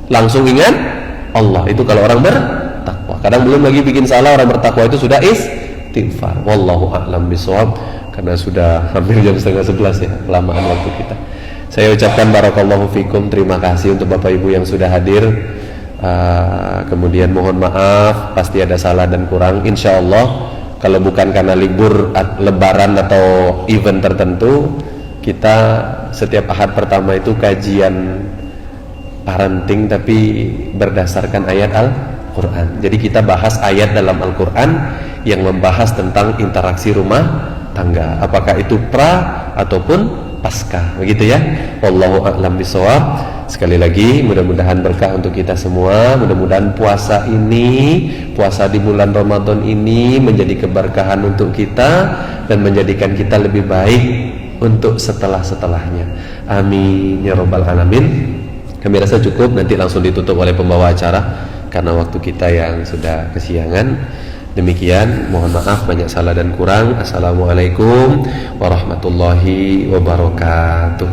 Langsung ingat Allah, itu kalau orang bertakwa. Kadang belum lagi bikin salah, orang bertakwa itu sudah istighfar. Wallahu a'lam bishawab. Karena sudah hampir jam 10:30 ya, kelamaan waktu kita. Saya ucapkan barakallahu fikum, terima kasih untuk Bapak Ibu yang sudah hadir. Kemudian mohon maaf pasti ada salah dan kurang. Insya Allah kalau bukan karena libur lebaran atau event tertentu, kita setiap ahad pertama itu kajian parenting tapi berdasarkan ayat Al-Quran. Jadi kita bahas ayat dalam Al-Quran yang membahas tentang interaksi rumah tangga, apakah itu pra ataupun pasca, begitu ya. Wallahu a'lam bishawab. Sekali lagi mudah-mudahan berkah untuk kita semua. Mudah-mudahan puasa ini, puasa di bulan Ramadan ini menjadi keberkahan untuk kita dan menjadikan kita lebih baik untuk setelah-setelahnya. Amin ya rabbal alamin. Kami rasa cukup, nanti langsung ditutup oleh pembawa acara karena waktu kita yang sudah kesiangan. Demikian, mohon maaf banyak salah dan kurang. Assalamualaikum warahmatullahi wabarakatuh.